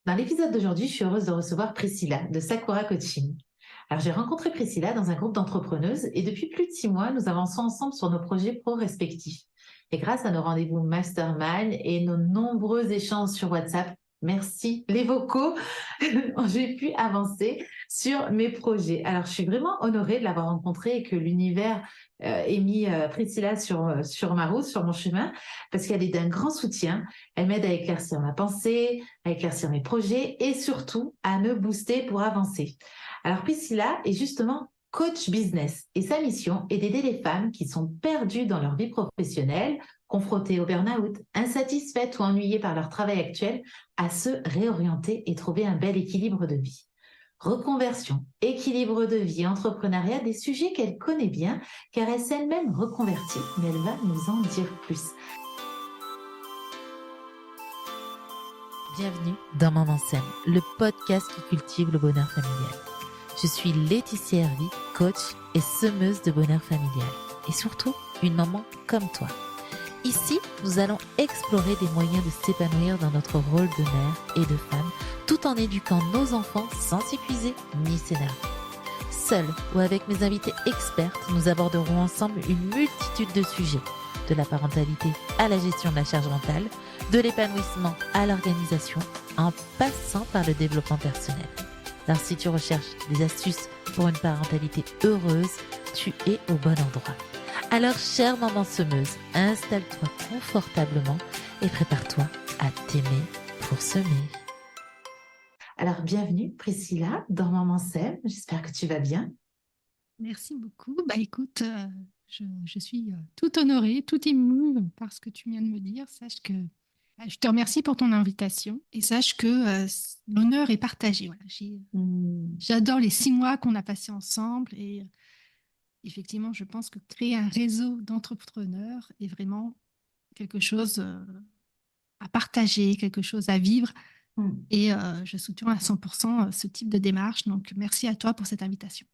Dans l'épisode d'aujourd'hui, je suis heureuse de recevoir Priscilla de Sakura Coaching. Alors, j'ai rencontré Priscilla dans un groupe d'entrepreneuses et depuis plus de 6 mois, nous avançons ensemble sur nos projets pro respectifs. Et grâce à nos rendez-vous mastermind et nos nombreux échanges sur WhatsApp, merci les vocaux, j'ai pu avancer sur mes projets. Alors, je suis vraiment honorée de l'avoir rencontrée et que l'univers ait mis Priscilla sur ma route, sur mon chemin, parce qu'elle est d'un grand soutien. Elle m'aide à éclaircir ma pensée, à éclaircir mes projets et surtout à me booster pour avancer. Alors Priscilla est justement coach business et sa mission est d'aider les femmes qui sont perdues dans leur vie professionnelle, confrontées au burn-out, insatisfaites ou ennuyées par leur travail actuel, à se réorienter et trouver un bel équilibre de vie. Reconversion, équilibre de vie, entrepreneuriat, des sujets qu'elle connaît bien car elle s'est elle-même reconvertie, mais elle va nous en dire plus. Bienvenue dans Maman Sème, le podcast qui cultive le bonheur familial. Je suis Laetitia Hervy, coach et semeuse de bonheur familial. Et surtout, une maman comme toi. Ici, nous allons explorer des moyens de s'épanouir dans notre rôle de mère et de femme, tout en éduquant nos enfants sans s'épuiser ni s'énerver. Seule ou avec mes invités expertes, nous aborderons ensemble une multitude de sujets, de la parentalité à la gestion de la charge mentale, de l'épanouissement à l'organisation, en passant par le développement personnel. Alors si tu recherches des astuces pour une parentalité heureuse, tu es au bon endroit. Alors chère maman semeuse, installe-toi confortablement et prépare-toi à t'aimer pour semer. Alors bienvenue Priscilla dans Maman Sème, j'espère que tu vas bien. Merci beaucoup. Écoute, je suis toute honorée, toute émue par ce que tu viens de me dire. Sache que je te remercie pour ton invitation et sache que l'honneur est partagé. Voilà, j'adore les 6 mois qu'on a passés ensemble et effectivement, je pense que créer un réseau d'entrepreneurs est vraiment quelque chose à partager, quelque chose à vivre. Et je soutiens à 100% ce type de démarche. Donc, merci à toi pour cette invitation.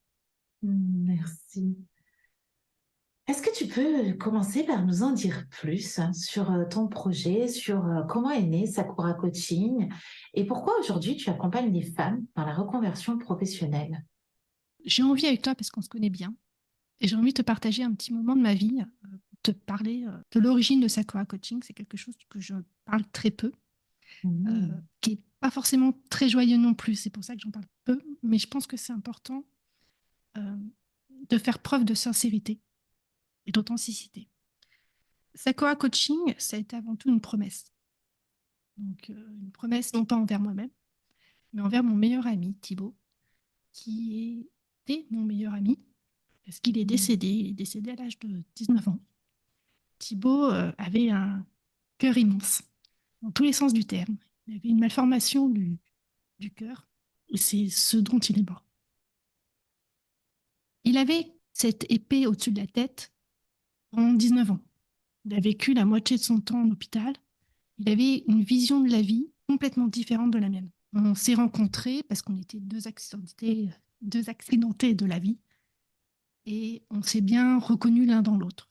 Merci. Est-ce que tu peux commencer par nous en dire plus sur ton projet, sur comment est né Sakura Coaching et pourquoi aujourd'hui tu accompagnes les femmes dans la reconversion professionnelle? J'ai envie avec toi parce qu'on se connaît bien. Et j'ai envie de te partager un petit moment de ma vie, te parler de l'origine de Sakura Coaching. C'est quelque chose que je parle très peu, qui n'est pas forcément très joyeux non plus. C'est pour ça que j'en parle peu. Mais je pense que c'est important euh, de faire preuve de sincérité et d'authenticité. Sakura Coaching, ça a été avant tout une promesse. Donc, une promesse non pas envers moi-même, mais envers mon meilleur ami, Thibaut, qui était mon meilleur ami, parce qu'il est décédé. Il est décédé à l'âge de 19 ans. Thibaut avait un cœur immense, dans tous les sens du terme. Il avait une malformation du cœur, et c'est ce dont il est mort. Il avait cette épée au-dessus de la tête pendant 19 ans. Il a vécu la moitié de son temps en hôpital. Il avait une vision de la vie complètement différente de la mienne. On s'est rencontrés parce qu'on était deux accidentés de la vie, et on s'est bien reconnus l'un dans l'autre.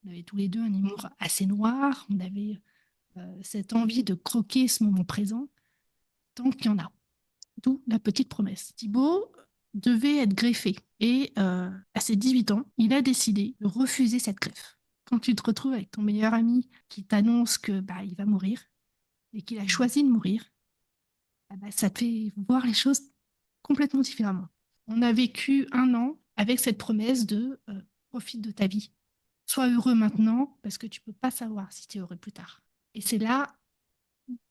On avait tous les deux un humour assez noir, on avait cette envie de croquer ce moment présent tant qu'il y en a. D'où la petite promesse. Thibaut devait être greffé et à ses 18 ans, il a décidé de refuser cette greffe. Quand tu te retrouves avec ton meilleur ami qui t'annonce que il va mourir et qu'il a choisi de mourir, ça te fait voir les choses complètement différemment. On a vécu 1 an avec cette promesse de profite de ta vie. Sois heureux maintenant parce que tu ne peux pas savoir si tu es heureux plus tard. Et c'est là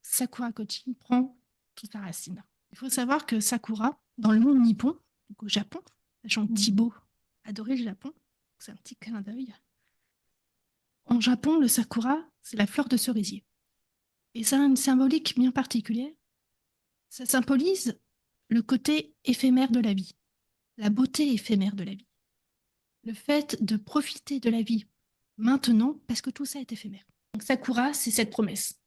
Sakura Coaching prend toute sa racine. Il faut savoir que Sakura, dans le monde nippon, donc au Japon, sachant que Thibaut adorait le Japon, c'est un petit clin d'œil. En Japon, le Sakura, c'est la fleur de cerisier. Et ça a une symbolique bien particulière. Ça symbolise le côté éphémère de la vie, la beauté éphémère de la vie. Le fait de profiter de la vie maintenant parce que tout ça est éphémère. Donc Sakura, c'est cette promesse.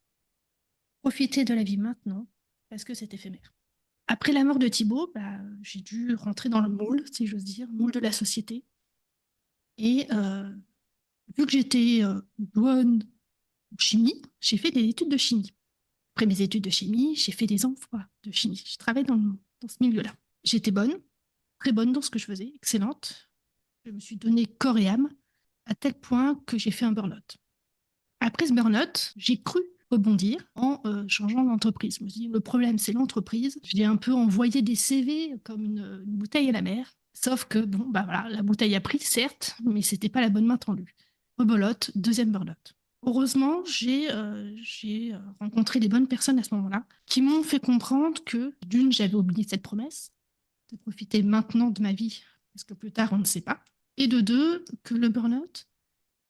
Profiter de la vie maintenant parce que c'est éphémère. Après la mort de Thibaut, j'ai dû rentrer dans le moule, si j'ose dire, le moule de la société. Et vu que j'étais bonne en chimie, j'ai fait des études de chimie. Après mes études de chimie, j'ai fait des emplois de chimie. Je travaille dans ce milieu-là. J'étais bonne, très bonne dans ce que je faisais, excellente. Je me suis donné corps et âme à tel point que j'ai fait un burn-out. Après ce burn-out, j'ai cru rebondir en changeant d'entreprise. Je me suis dit, le problème, c'est l'entreprise. J'ai un peu envoyé des CV comme une bouteille à la mer. Sauf que, bon, bah voilà, la bouteille a pris, certes, mais c'était pas la bonne main tendue. Rebelote, deuxième burn-out. Heureusement, j'ai rencontré les bonnes personnes à ce moment-là qui m'ont fait comprendre que, d'une, j'avais oublié cette promesse de profiter maintenant de ma vie, parce que plus tard, on ne sait pas. Et de deux, que le burn-out,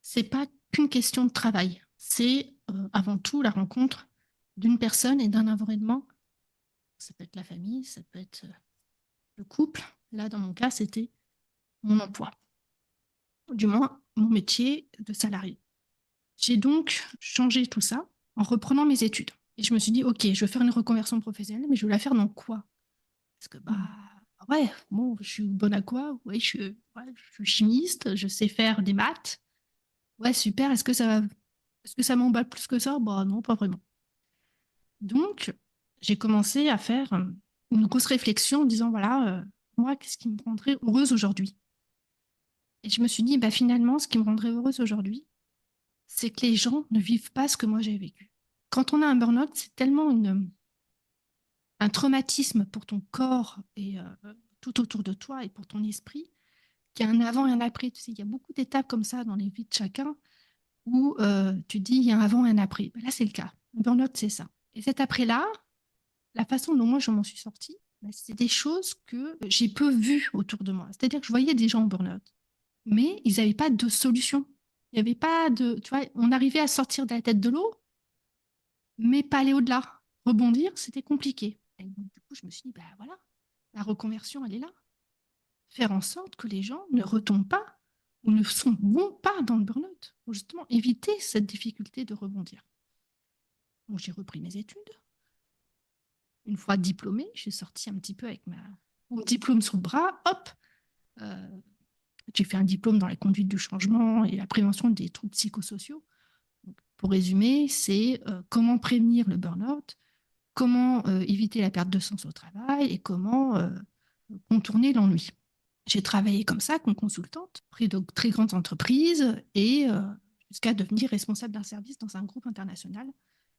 c'est pas qu'une question de travail. C'est avant tout la rencontre d'une personne et d'un environnement. Ça peut être la famille, ça peut être le couple. Là, dans mon cas, c'était mon emploi, du moins mon métier de salarié. J'ai donc changé tout ça en reprenant mes études. Et je me suis dit, OK, je vais faire une reconversion professionnelle, mais je vais la faire dans quoi? Parce que, ouais, bon, je suis bonne à quoi? Ouais, je suis chimiste, je sais faire des maths. Ouais, super, est-ce que ça m'emballe plus que ça? Bah non, pas vraiment. Donc, j'ai commencé à faire une grosse réflexion en disant, voilà, moi, qu'est-ce qui me rendrait heureuse aujourd'hui? Et je me suis dit, bah finalement, ce qui me rendrait heureuse aujourd'hui, c'est que les gens ne vivent pas ce que moi j'ai vécu. Quand on a un burn-out, c'est tellement un traumatisme pour ton corps et tout autour de toi et pour ton esprit qu'il y a un avant et un après. Tu sais, il y a beaucoup d'étapes comme ça dans les vies de chacun où tu dis il y a un avant et un après. Ben là, c'est le cas. Le burn-out, c'est ça. Et cet après-là, la façon dont moi je m'en suis sortie, ben, c'est des choses que j'ai peu vues autour de moi. C'est-à-dire que je voyais des gens en burn-out, mais ils n'avaient pas de solution. Il n'y avait pas de. Tu vois, on arrivait à sortir de la tête de l'eau, mais pas aller au-delà. Rebondir, c'était compliqué. Et donc, du coup, je me suis dit, ben voilà, la reconversion, elle est là. Faire en sorte que les gens ne retombent pas ou ne vont pas dans le burn-out pour justement éviter cette difficulté de rebondir. Donc, j'ai repris mes études. Une fois diplômée, je suis sortie un petit peu avec mon diplôme sous le bras. Hop, euh, j'ai fait un diplôme dans la conduite du changement et la prévention des troubles psychosociaux. Donc, pour résumer, c'est comment prévenir le burn-out, comment éviter la perte de sens au travail et comment contourner l'ennui. J'ai travaillé comme ça, comme consultante, auprès de très grandes entreprises et jusqu'à devenir responsable d'un service dans un groupe international,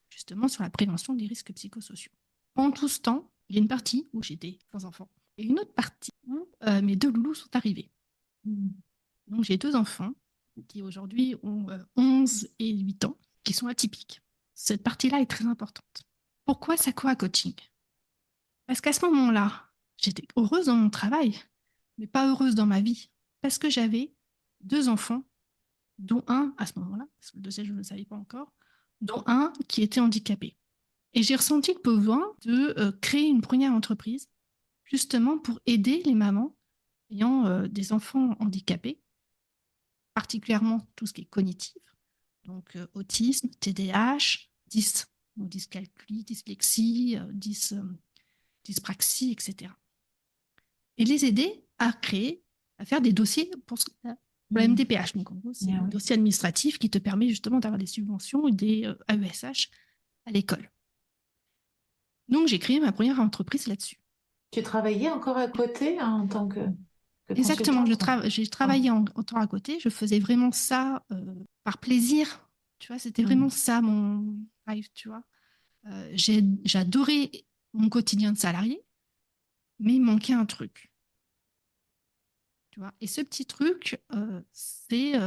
justement sur la prévention des risques psychosociaux. Pendant tout ce temps, il y a une partie où j'étais sans enfants et une autre partie où mes deux loulous sont arrivés. Donc j'ai deux enfants qui aujourd'hui ont 11 et 8 ans, qui sont atypiques. Cette partie-là est très importante. Pourquoi Sakura Coaching? Parce qu'à ce moment-là, j'étais heureuse dans mon travail, mais pas heureuse dans ma vie, parce que j'avais deux enfants, dont un, à ce moment-là, parce que le deuxième, je ne le savais pas encore, dont un qui était handicapé. Et j'ai ressenti le besoin de créer une première entreprise, justement pour aider les mamans ayant des enfants handicapés, particulièrement tout ce qui est cognitif, donc autisme, TDAH, dyscalculie, dyslexie, dyspraxie, etc. Et les aider à créer, à faire des dossiers pour la MDPH. Donc, en gros, c'est un dossier administratif qui te permet justement d'avoir des subventions et des AESH à l'école. Donc, j'ai créé ma première entreprise là-dessus. Tu travaillais encore à côté en tant que Exactement, j'ai travaillé Ah. en temps à côté. Je faisais vraiment ça par plaisir. Tu vois, c'était vraiment ça mon life, tu vois. J'adorais mon quotidien de salarié, mais il manquait un truc. Tu vois. Et ce petit truc, c'est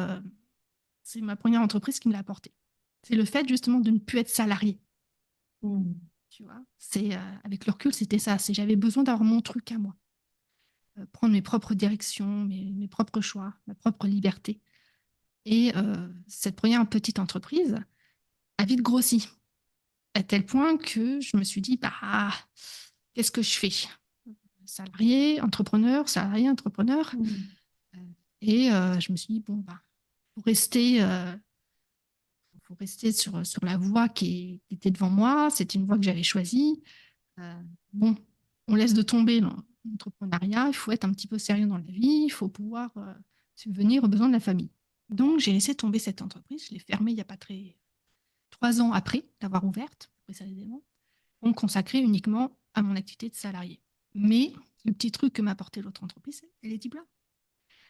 ma première entreprise qui me l'a apporté. C'est le fait justement de ne plus être salarié. Tu vois, avec le recul, c'était ça. J'avais besoin d'avoir mon truc à moi, prendre mes propres directions, mes propres choix, ma propre liberté. Et cette première petite entreprise a vite grossi, à tel point que je me suis dit, bah, qu'est-ce que je fais? Salarié, entrepreneur, salarié, entrepreneur. Et je me suis dit, bon, bah, pour rester sur la voie qui était devant moi. C'était une voie que j'avais choisie. Bon, on laisse de tomber l'entrepreneuriat. Il faut être un petit peu sérieux dans la vie. Il faut pouvoir subvenir aux besoins de la famille. Donc, j'ai laissé tomber cette entreprise. Je l'ai fermée il n'y a pas 3 ans après l'avoir ouverte. précisément, ont consacré uniquement à mon activité de salarié. Mais le petit truc que m'a apporté l'autre entreprise, c'est les diplômes.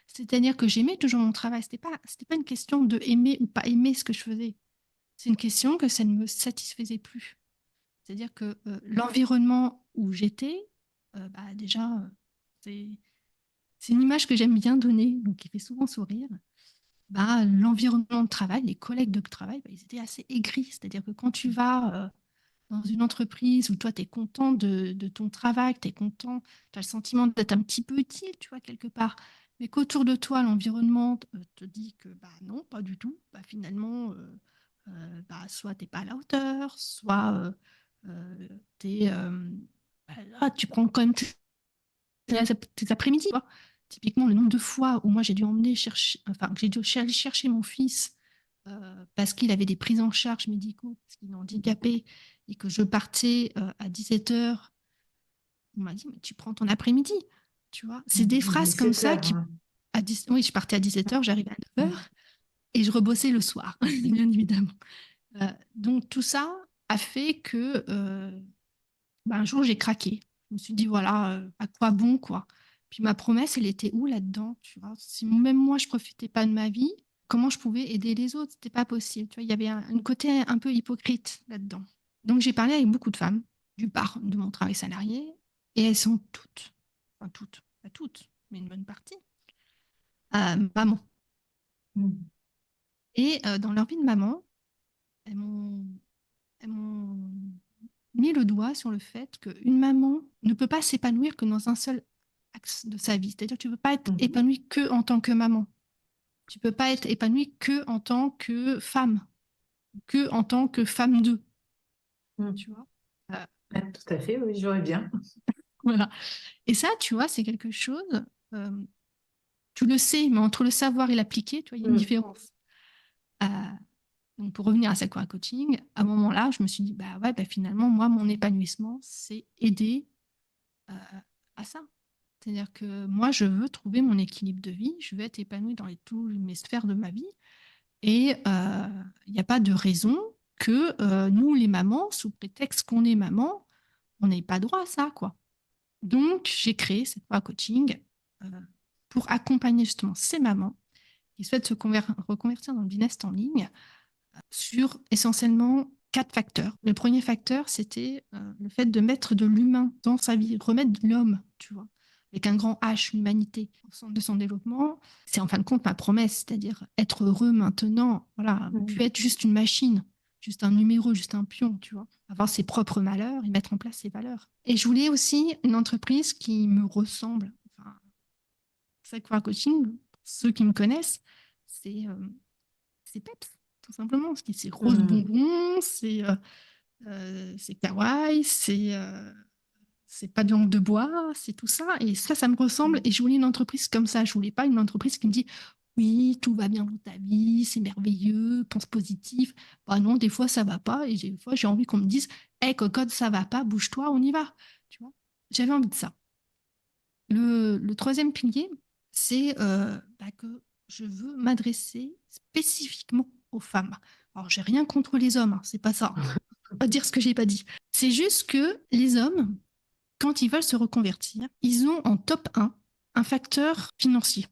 C'est-à-dire que j'aimais toujours mon travail. C'était pas une question de aimer ou pas aimer ce que je faisais. C'est une question que ça ne me satisfaisait plus. C'est-à-dire que l'environnement où j'étais, déjà, c'est une image que j'aime bien donner, donc qui fait souvent sourire. L'environnement de travail, les collègues de travail, ils étaient assez aigris. C'est-à-dire que quand tu vas dans une entreprise où toi, tu es content de ton travail, tu es content, tu as le sentiment d'être un petit peu utile, tu vois, quelque part, mais qu'autour de toi, l'environnement te dit que non, pas du tout. Finalement, soit tu n'es pas à la hauteur, soit là, tu prends quand même tes après-midi. Tu vois. Typiquement, le nombre de fois où moi j'ai dû j'ai dû aller chercher mon fils parce qu'il avait des prises en charge médicaux, parce qu'il est handicapé, et que je partais à 17h, on m'a dit, mais tu prends ton après-midi, tu vois. C'est des phrases comme 17 ça heures. qui... Hein. Oui, je partais à 17h, j'arrivais à 9h, et je rebossais le soir, bien évidemment. Donc tout ça a fait que un jour j'ai craqué. Je me suis dit, voilà, à quoi bon, quoi. Puis ma promesse, elle était où là-dedans, tu vois. Si même moi, je profitais pas de ma vie, comment je pouvais aider les autres? C'était pas possible, tu vois. Il y avait un côté un peu hypocrite là-dedans. Donc j'ai parlé avec beaucoup de femmes du part de mon travail salarié, et elles sont toutes, pas toutes, mais une bonne partie, maman. Mm. Et dans leur vie de maman, elles m'ont elles m'ont mis le doigt sur le fait qu'une maman ne peut pas s'épanouir que dans un seul axe de sa vie. C'est-à-dire que tu ne peux pas être Mhm. épanouie que en tant que maman. Tu ne peux pas être épanouie que en tant que femme, que en tant que femme d'eux. Mm. Tu vois. Euh, Ouais, tout à fait, oui, j'aurais bien. voilà. Et ça, tu vois, c'est quelque chose, euh, tu le sais, mais entre le savoir et l'appliquer, tu vois, il y a une Mm. différence. Euh, donc pour revenir à Sakura Coaching, à un moment-là, je me suis dit, finalement, moi, mon épanouissement, c'est aider euh, à ça. C'est-à-dire que moi, je veux trouver mon équilibre de vie, je veux être épanouie dans toutes mes sphères de ma vie. Et il n'y a pas de raison que nous, les mamans, sous prétexte qu'on est maman, on n'ait pas droit à ça, quoi. Donc, j'ai créé cette voie coaching euh, pour accompagner justement ces mamans qui souhaitent reconvertir dans le business en ligne sur essentiellement 4 facteurs. Le premier facteur, c'était le fait de mettre de l'humain dans sa vie, remettre de l'homme, tu vois, avec un grand H, l'humanité, au centre de son développement. C'est en fin de compte ma promesse, c'est-à-dire être heureux maintenant, voilà, Mm. plus être juste une machine, juste un numéro, juste un pion, tu vois, avoir ses propres malheurs et mettre en place ses valeurs. Et je voulais aussi une entreprise qui me ressemble. Enfin, Sakura Coaching, pour ceux qui me connaissent, c'est peps, tout simplement. C'est rose Mm. bonbon, c'est kawaii, c'est pas de langue de bois, c'est tout ça. Et ça me ressemble. Et je voulais une entreprise comme ça. Je voulais pas une entreprise qui me dit oui, tout va bien dans ta vie, c'est merveilleux, pense positif. Bah non, des fois ça va pas. Et des fois j'ai envie qu'on me dise hé, cocotte, ça va pas, bouge-toi, on y va. Tu vois, j'avais envie de ça. Le troisième pilier, c'est que je veux m'adresser spécifiquement aux femmes. Alors, j'ai rien contre les hommes, hein, c'est pas ça. Je vais pas dire ce que j'ai pas dit. C'est juste que les hommes, quand ils veulent se reconvertir, ils ont en top un facteur financier.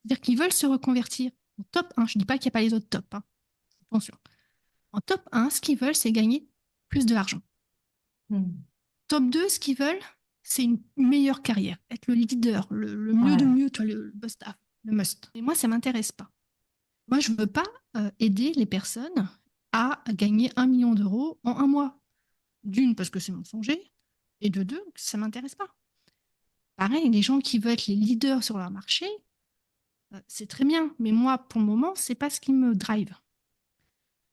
C'est-à-dire qu'ils veulent se reconvertir en top 1. Je ne dis pas qu'il n'y a pas les autres top, hein. Attention. En top 1, ce qu'ils veulent, c'est gagner plus de l'argent. Mm. Top 2, ce qu'ils veulent, c'est une meilleure carrière, être le leader, le mieux de Ouais. mieux, toi, le must-have, le must. Et moi, ça ne m'intéresse pas. Moi, je ne veux pas aider les personnes à gagner 1 million d'euros en un mois. D'une, parce que c'est mensonger, et de deux, ça ne m'intéresse pas. Pareil, les gens qui veulent être les leaders sur leur marché, c'est très bien, mais moi, pour le moment, c'est pas ce qui me drive.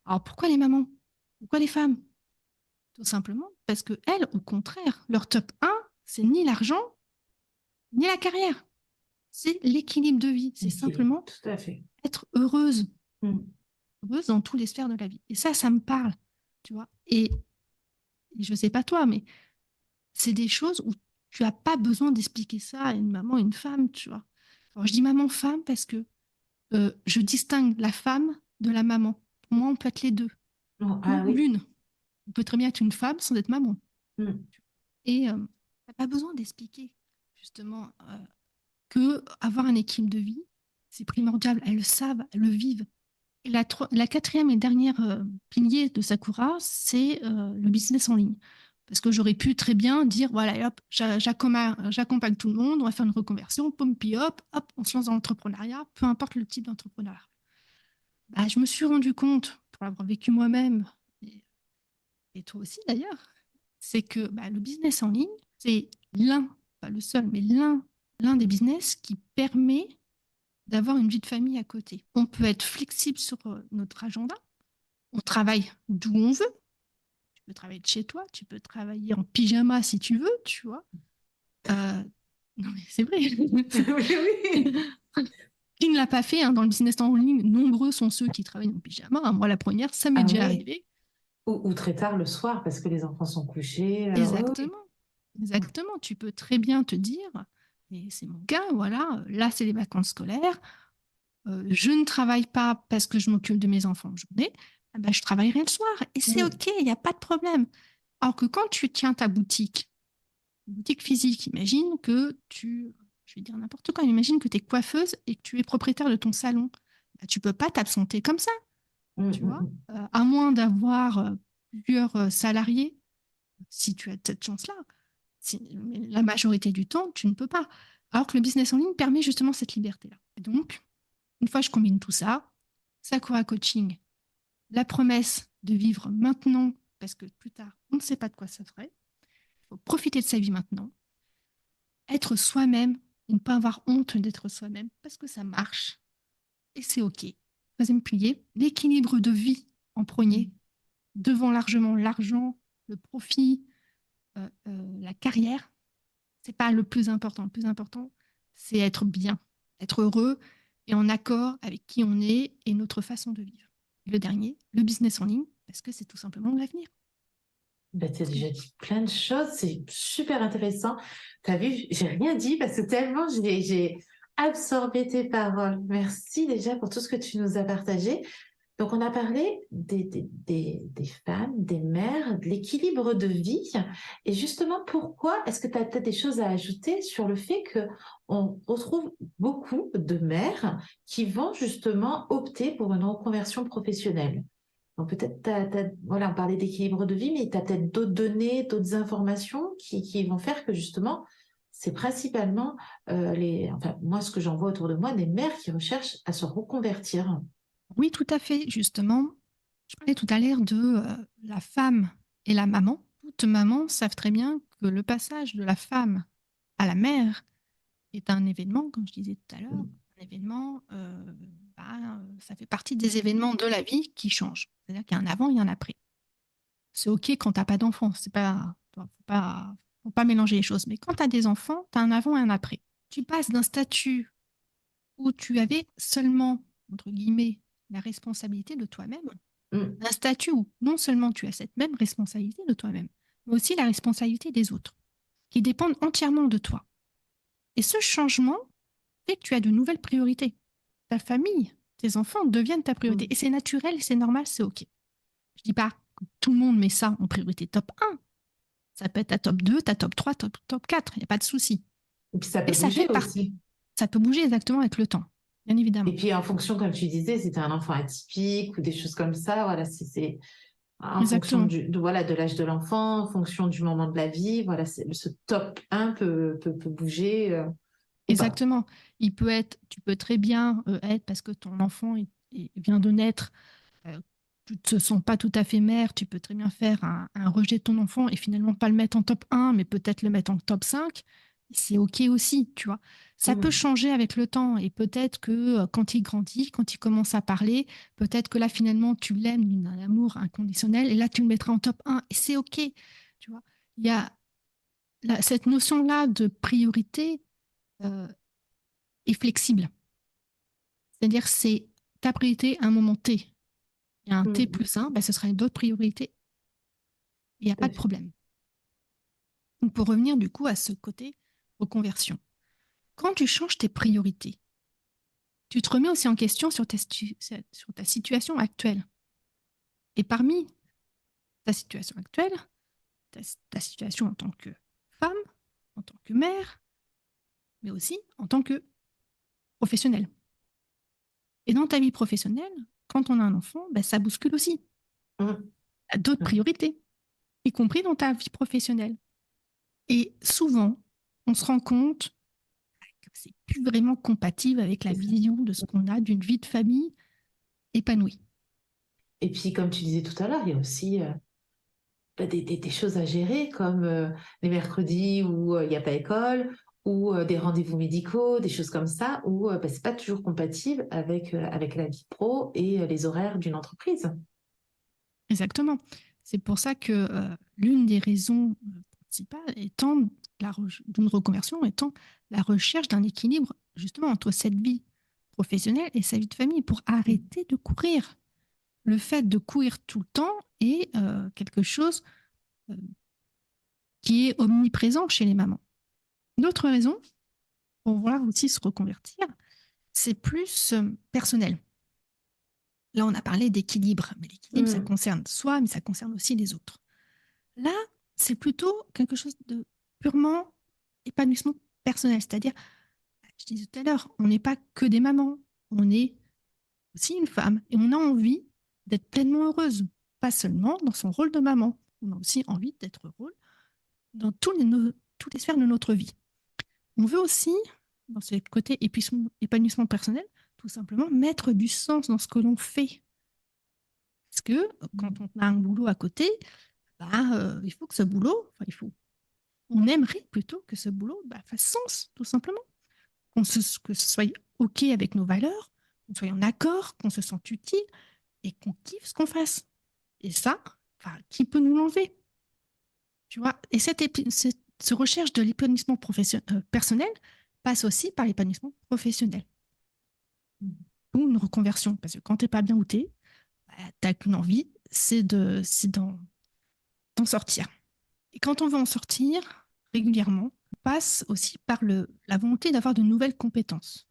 Alors pourquoi les mamans? Pourquoi les femmes? Tout simplement parce que elles, au contraire, leur top 1, c'est ni l'argent, ni la carrière. C'est l'équilibre de vie. C'est Équilibre, simplement tout à fait. être heureuse, Mm. heureuse dans toutes les sphères de la vie. Et ça me parle, tu vois. Et je sais pas toi, mais c'est des choses où tu n'as pas besoin d'expliquer ça à une maman, une femme, tu vois. Alors je dis maman-femme parce que je distingue la femme de la maman. Pour moi, on peut être les deux, Oh, ou ah oui. l'une. On peut très bien être une femme sans être maman. Mm. Et tu n'as pas besoin d'expliquer, justement, que avoir un équilibre de vie, c'est primordial. Elles le savent, elles le vivent. Et la quatrième et dernière pilier de Sakura, c'est le business en ligne. Parce que j'aurais pu très bien dire, voilà, hop, j'accompagne tout le monde, on va faire une reconversion, pompi hop, hop, on se lance dans l'entrepreneuriat, peu importe le type d'entrepreneuriat. Bah, je me suis rendu compte, pour l'avoir vécu moi-même, et toi aussi d'ailleurs, c'est que bah, le business en ligne, c'est pas le seul, mais l'un des business qui permet d'avoir une vie de famille à côté. On peut être flexible sur notre agenda, on travaille d'où on veut. Tu peux travailler de chez toi, tu peux travailler en pyjama si tu veux, tu vois. Non, mais c'est vrai. Oui, oui. Qui ne l'a pas fait hein, dans le business en ligne, nombreux sont ceux qui travaillent en pyjama. Hein. Moi, la première, ça m'est Ah déjà oui. arrivé. Ou très tard le soir parce que les enfants sont couchés. Oui, oui. Exactement. Exactement. Tu peux très bien te dire, et c'est mon cas, voilà, là, c'est les vacances scolaires. Je ne travaille pas parce que je m'occupe de mes enfants en journée. Ah ben, je travaillerai le soir. Et c'est Mm. OK, il n'y a pas de problème. Alors que quand tu tiens ta boutique, boutique physique, imagine que je vais dire n'importe quoi, imagine que tu es coiffeuse et que tu es propriétaire de ton salon. Bah, tu peux pas t'absenter comme ça, Mm, tu mm, vois. mm. À moins d'avoir plusieurs salariés, si tu as cette chance-là. Mais la majorité du temps, tu ne peux pas. Alors que le business en ligne permet justement cette liberté-là. Et donc, une fois que je combine tout ça, Sakura Coaching, la promesse de vivre maintenant, parce que plus tard, on ne sait pas de quoi ça ferait. Il faut profiter de sa vie maintenant, être soi-même et ne pas avoir honte d'être soi-même, parce que ça marche et c'est OK. Troisième pilier, l'équilibre de vie en premier, devant largement l'argent, le profit, la carrière. C'est pas le plus important. Le plus important, c'est être bien, être heureux et en accord avec qui on est et notre façon de vivre. Et le dernier, le business en ligne, parce que c'est tout simplement l'avenir. Ben, tu as déjà dit plein de choses, c'est super intéressant. Tu as vu, j'ai rien dit parce que tellement j'ai absorbé tes paroles. Merci déjà pour tout ce que tu nous as partagé. Donc, on a parlé des femmes, des mères, de l'équilibre de vie. Et justement, pourquoi est-ce que tu as peut-être des choses à ajouter sur le fait que on retrouve beaucoup de mères qui vont justement opter pour une reconversion professionnelle? Donc, peut-être, voilà, on parlait d'équilibre de vie, mais tu as peut-être d'autres données, d'autres informations qui vont faire que justement, c'est principalement enfin, moi, ce que j'en vois autour de moi, des mères qui recherchent à se reconvertir. Oui, tout à fait. Justement, je parlais tout à l'heure de la femme et la maman. Toutes mamans savent très bien que le passage de la femme à la mère est un événement, comme je disais tout à l'heure, un événement, ça fait partie des événements de la vie qui changent. C'est-à-dire qu'il y a un avant et un après. C'est OK quand tu n'as pas d'enfant. C'est pas, faut pas mélanger les choses. Mais quand tu as des enfants, tu as un avant et un après. Tu passes d'un statut où tu avais seulement, entre guillemets, la responsabilité de toi-même, Mm. d'un statut où non seulement tu as cette même responsabilité de toi-même, mais aussi la responsabilité des autres, qui dépendent entièrement de toi. Et ce changement fait que tu as de nouvelles priorités. Ta famille, tes enfants deviennent ta priorité. Mm. Et c'est naturel, c'est normal, c'est OK. Je dis pas que tout le monde met ça en priorité top 1. Ça peut être ta top 2, ta top 3, top 4. Il n'y a pas de souci. Et puis ça Et peut ça bouger fait partie. aussi. Ça peut bouger exactement avec le temps, bien Et évidemment. puis en fonction, comme tu disais, si tu un enfant atypique ou des choses comme ça, voilà, c'est en fonction Exactement. voilà, de l'âge de l'enfant, en fonction du moment de la vie, voilà, ce top 1 peut bouger ou pas. Exactement. Tu peux très bien être parce que ton enfant vient de naître, euh, tu ne te sens pas tout à fait mère, tu peux très bien faire un rejet de ton enfant et finalement pas le mettre en top 1, mais peut-être le mettre en top 5. C'est OK aussi, tu vois. Ça peut Mm. changer avec le temps et peut-être que quand il grandit, quand il commence à parler, peut-être que là finalement tu l'aimes d'un amour inconditionnel et là tu le mettras en top 1 et c'est OK, tu vois. Il y a cette notion-là de priorité euh, est flexible. C'est-à-dire c'est ta priorité à un moment T. Il y a un T Mm. plus 1, ben, ce sera d'autres priorités. Il n'y a Tout pas à de fait. problème. Donc, pour revenir du coup à ce côté reconversion, quand tu changes tes priorités, tu te remets aussi en question sur ta situation actuelle. Et parmi ta situation actuelle, ta situation en tant que femme, en tant que mère, mais aussi en tant que professionnelle. Et dans ta vie professionnelle, quand on a un enfant, ben, ça bouscule aussi. Mm. Tu as d'autres priorités, y compris dans ta vie professionnelle. Et souvent, on se rend compte que c'est plus vraiment compatible avec la C'est ça. vision de ce qu'on a d'une vie de famille épanouie. Et puis, comme tu disais tout à l'heure, il y a aussi des choses à gérer, comme les mercredis où il n'y a pas école, ou des rendez-vous médicaux, des choses comme ça, où c'est pas toujours compatible avec la vie pro et les horaires d'une entreprise. Exactement. C'est pour ça que l'une des raisons principales étant d'une reconversion étant la recherche d'un équilibre justement entre cette vie professionnelle et sa vie de famille pour arrêter de courir. Le fait de courir tout le temps est quelque chose euh, qui est omniprésent chez les mamans. D'autres raisons pour vouloir aussi se reconvertir, c'est plus personnel. Là, on a parlé d'équilibre, mais l'équilibre, ça Mm. concerne soi, mais ça concerne aussi les autres. Là, c'est plutôt quelque chose de purement épanouissement personnel, c'est-à-dire, je disais tout à l'heure, on n'est pas que des mamans, on est aussi une femme et on a envie d'être pleinement heureuse, pas seulement dans son rôle de maman, on a aussi envie d'être heureux dans toutes les sphères de notre vie. On veut aussi, dans ce côté épanouissement personnel, tout simplement mettre du sens dans ce que l'on fait. Parce que quand on a un boulot à côté, il faut que ce boulot, on aimerait plutôt que ce boulot fasse sens, tout simplement. Que ce soit OK avec nos valeurs, qu'on soit en accord, qu'on se sente utile et qu'on kiffe ce qu'on fasse. Et ça, qui peut nous l'enlever? Tu vois. Et cette recherche de l'épanouissement personnel passe aussi par l'épanouissement professionnel ou une reconversion. Parce que quand tu n'es pas bien où tu n'as qu'une envie, c'est d'en sortir. Et quand on veut en sortir régulièrement, on passe aussi par la volonté d'avoir de nouvelles compétences.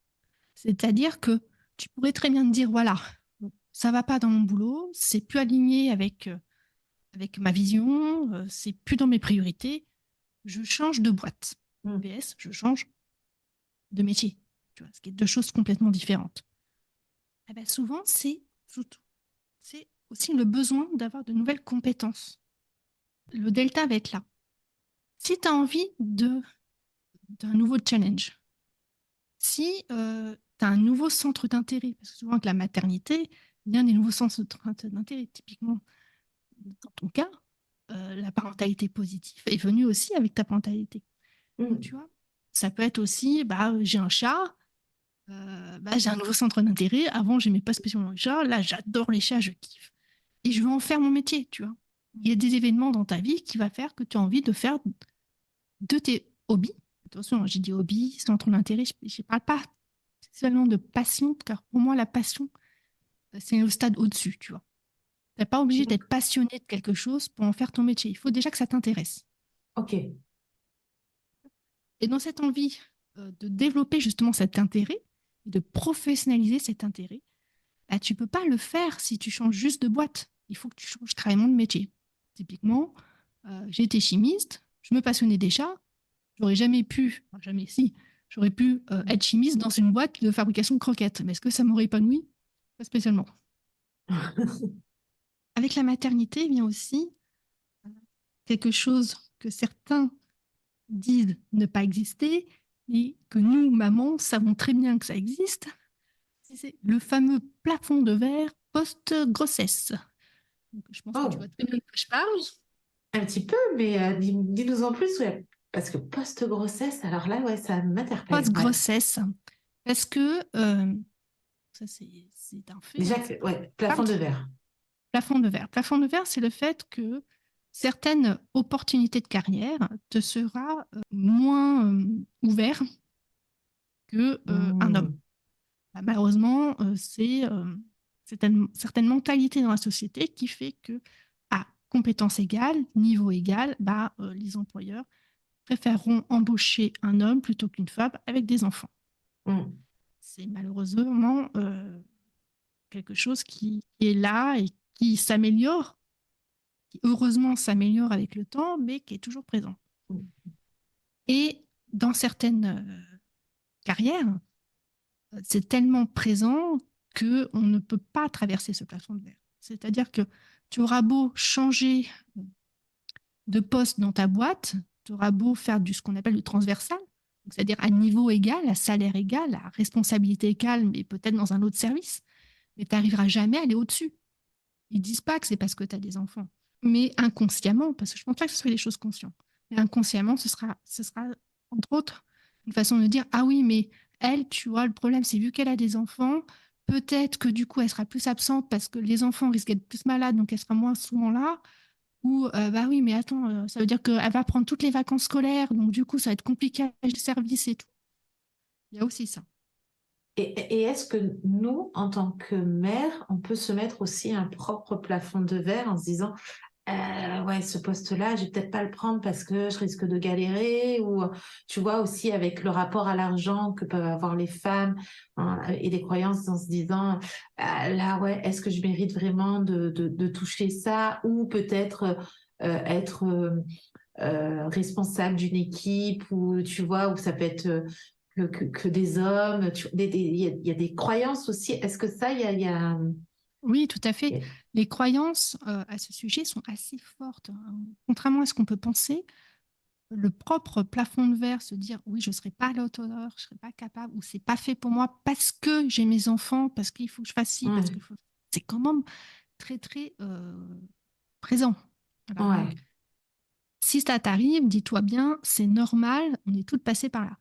C'est-à-dire que tu pourrais très bien te dire, voilà, ça va pas dans mon boulot, c'est plus aligné avec ma vision, c'est plus dans mes priorités, je change de boîte. Mm. PS, je change de métier. Tu vois, ce qui est deux choses complètement différentes. Eh ben souvent, c'est aussi le besoin d'avoir de nouvelles compétences. Le delta va être là. Si tu as envie d'un nouveau challenge, si tu as un nouveau centre d'intérêt, parce que souvent avec la maternité, il y a des nouveaux centres d'intérêt. Typiquement, dans ton cas, la parentalité positive est venue aussi avec ta parentalité. Donc, Mm. tu vois, ça peut être aussi, j'ai un chat, j'ai un nouveau centre d'intérêt. Avant, j'aimais pas spécialement les chats. Là, j'adore les chats, je kiffe. Et je veux en faire mon métier, tu vois. Il y a des événements dans ta vie qui va faire que tu as envie de faire de tes hobbies. Attention, j'ai dit hobby, centre d'intérêt, je ne parle pas seulement de passion, car pour moi, la passion, c'est le stade au-dessus, tu vois. Tu n'es pas obligé d'être passionné de quelque chose pour en faire ton métier. Il faut déjà que ça t'intéresse. Ok. Et dans cette envie de développer justement cet intérêt, de professionnaliser cet intérêt, tu ne peux pas le faire si tu changes juste de boîte. Il faut que tu changes carrément de métier. Typiquement, j'ai été chimiste, je me passionnais des chats, j'aurais jamais pu, enfin, jamais si, j'aurais pu être chimiste dans une boîte de fabrication de croquettes. Mais est-ce que ça m'aurait épanoui? Pas spécialement. Avec la maternité vient aussi quelque chose que certains disent ne pas exister, et que nous, mamans, savons très bien que ça existe. C'est le fameux plafond de verre post-grossesse. Donc, je pense que tu vois Oh, très bien de quoi je parle. un petit peu, mais dis-nous en plus, ouais. Parce que post-grossesse, alors là, ouais, ça m'interpelle. Ouais. Post-grossesse, parce que ça, c'est un fait. Déjà, Hein, c'est ouais, pas plafond de verre. plafond de verre. Plafond de verre, c'est le fait que certaines opportunités de carrière te sera moins ouvert que un homme. Mm. Malheureusement, c'est une certaine mentalité dans la société qui fait que, à compétences égales, niveau égal, les employeurs préféreront embaucher un homme plutôt qu'une femme avec des enfants. Mm. C'est malheureusement quelque chose qui est là et qui s'améliore, qui heureusement s'améliore avec le temps, mais qui est toujours présent. Et dans certaines carrières, c'est tellement présent qu'on ne peut pas traverser ce plafond de verre. C'est-à-dire que tu auras beau changer de poste dans ta boîte, tu auras beau faire ce qu'on appelle du transversal, c'est-à-dire à niveau égal, à salaire égal, à responsabilité égale, mais peut-être dans un autre service, mais tu n'arriveras jamais à aller au-dessus. Ils ne disent pas que c'est parce que tu as des enfants, mais inconsciemment, parce que je ne pense pas que ce soit des choses conscientes, mais inconsciemment, ce sera entre autres une façon de dire, ah oui, mais elle, tu vois, le problème, c'est vu qu'elle a des enfants, peut-être que du coup, elle sera plus absente parce que les enfants risquent d'être plus malades, donc elle sera moins souvent là. Ou, bah oui, mais attends, ça veut dire qu'elle va prendre toutes les vacances scolaires, donc du coup, ça va être compliqué avec le service et tout. Il y a aussi ça. Et est-ce que nous, en tant que mère, on peut se mettre aussi un propre plafond de verre en se disant, ouais, ce poste-là, je vais peut-être pas le prendre parce que je risque de galérer, ou tu vois aussi avec le rapport à l'argent que peuvent avoir les femmes, hein, et les croyances en se disant, là, ouais, est-ce que je mérite vraiment de toucher ça, ou peut-être être responsable d'une équipe, ou tu vois, où ça peut être que des hommes, il y a des croyances aussi. Est-ce que ça, Oui, tout à fait. il y a- Les croyances à ce sujet sont assez fortes, hein. Contrairement à ce qu'on peut penser, le propre plafond de verre, se dire oui, je ne serai pas à la hauteur, je ne serai pas capable, ou c'est pas fait pour moi parce que j'ai mes enfants, parce qu'il faut que je fasse ci, parce Hmm. que c'est quand même très, très présent. Voilà, donc, Ouais, si ça t'arrive, dis-toi bien, c'est normal, on est toutes passées par là.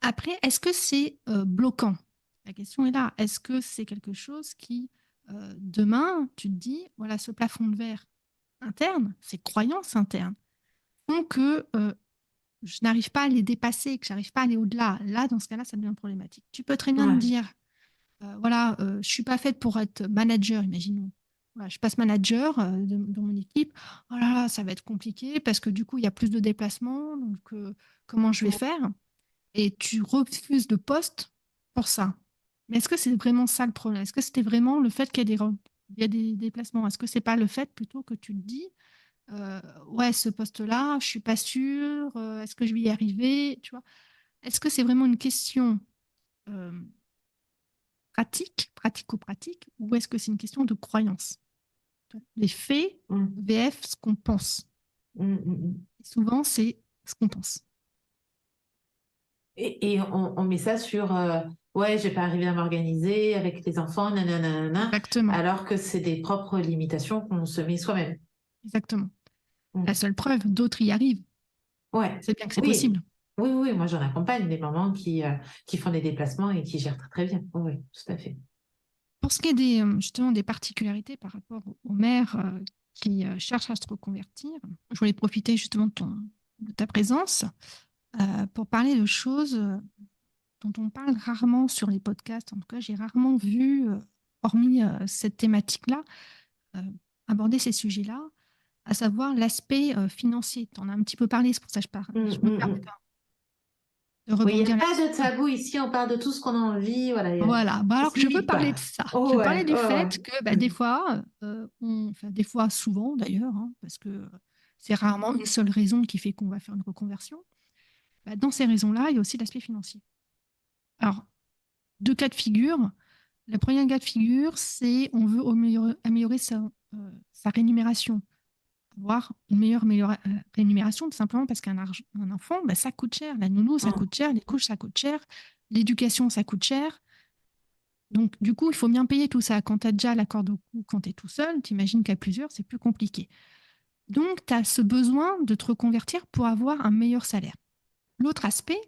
Après, est-ce que c'est bloquant? La question est là. Est-ce que c'est quelque chose qui, demain, tu te dis, voilà, ce plafond de verre interne, ces croyances internes, font que je n'arrive pas à les dépasser, que je n'arrive pas à aller au-delà. Là, dans ce cas-là, ça devient problématique. Tu peux très bien te ouais, dire, voilà, je ne suis pas faite pour être manager, imaginons. Voilà, je passe manager de mon équipe. Oh là là, ça va être compliqué parce que du coup, il y a plus de déplacements. Donc, comment je vais faire? Et tu refuses le poste pour ça. Mais est-ce que c'est vraiment ça le problème? Est-ce que c'était vraiment le fait il y a des déplacements? Est-ce que c'est pas le fait plutôt que tu te dis, ouais, ce poste-là, je suis pas sûre, est-ce que je vais y arriver? Tu vois? Est-ce que c'est vraiment une question euh, pratique, pratico-pratique, ou est-ce que c'est une question de croyance? Les faits hmm, VF ce qu'on pense. hmm. Et souvent, c'est ce qu'on pense. Et on met ça sur, ouais, j'ai pas arrivé à m'organiser avec les enfants, nanana, Exactement. alors que c'est des propres limitations qu'on se met soi-même. Exactement. La Hmm. seule preuve, d'autres y arrivent. Ouais, C'est bien que c'est oui, possible. oui, oui, moi j'en accompagne des mamans qui font des déplacements et qui gèrent très très bien. Oui, oui, tout à fait. Pour ce qui est justement des particularités par rapport aux mères qui cherchent à se reconvertir, je voulais profiter justement de ta présence pour parler de choses dont on parle rarement sur les podcasts. En tout cas, j'ai rarement vu, hormis cette thématique-là, euh, aborder ces sujets-là, à savoir l'aspect financier. Tu en as un petit peu parlé, c'est pour ça que Hmm, je me hmm, permets hmm. de Oui, il n'y a rebondir pas là-dessus. de tabou ici, on parle de tout ce qu'on a envie, voilà, Voilà, bah on alors se je veux limite parler de pas. ça. Je Oh veux parler ouais, du oh fait que bah, ouais. des fois, enfin des fois souvent d'ailleurs, hein, parce que c'est rarement une seule raison qui fait qu'on va faire une reconversion. Bah, dans ces raisons-là, il y a aussi l'aspect financier. Alors, deux cas de figure. Le premier cas de figure, c'est on veut améliorer sa rémunération, avoir une meilleure rémunération, tout simplement parce un enfant, bah, ça coûte cher. La nounou, ça Hmm. coûte cher, les couches, ça coûte cher, l'éducation, ça coûte cher. Donc, du coup, il faut bien payer tout ça. Quand tu as déjà la corde au cou, quand tu es tout seul, tu imagines qu'à plusieurs, c'est plus compliqué. Donc, tu as ce besoin de te reconvertir pour avoir un meilleur salaire. L'autre aspect,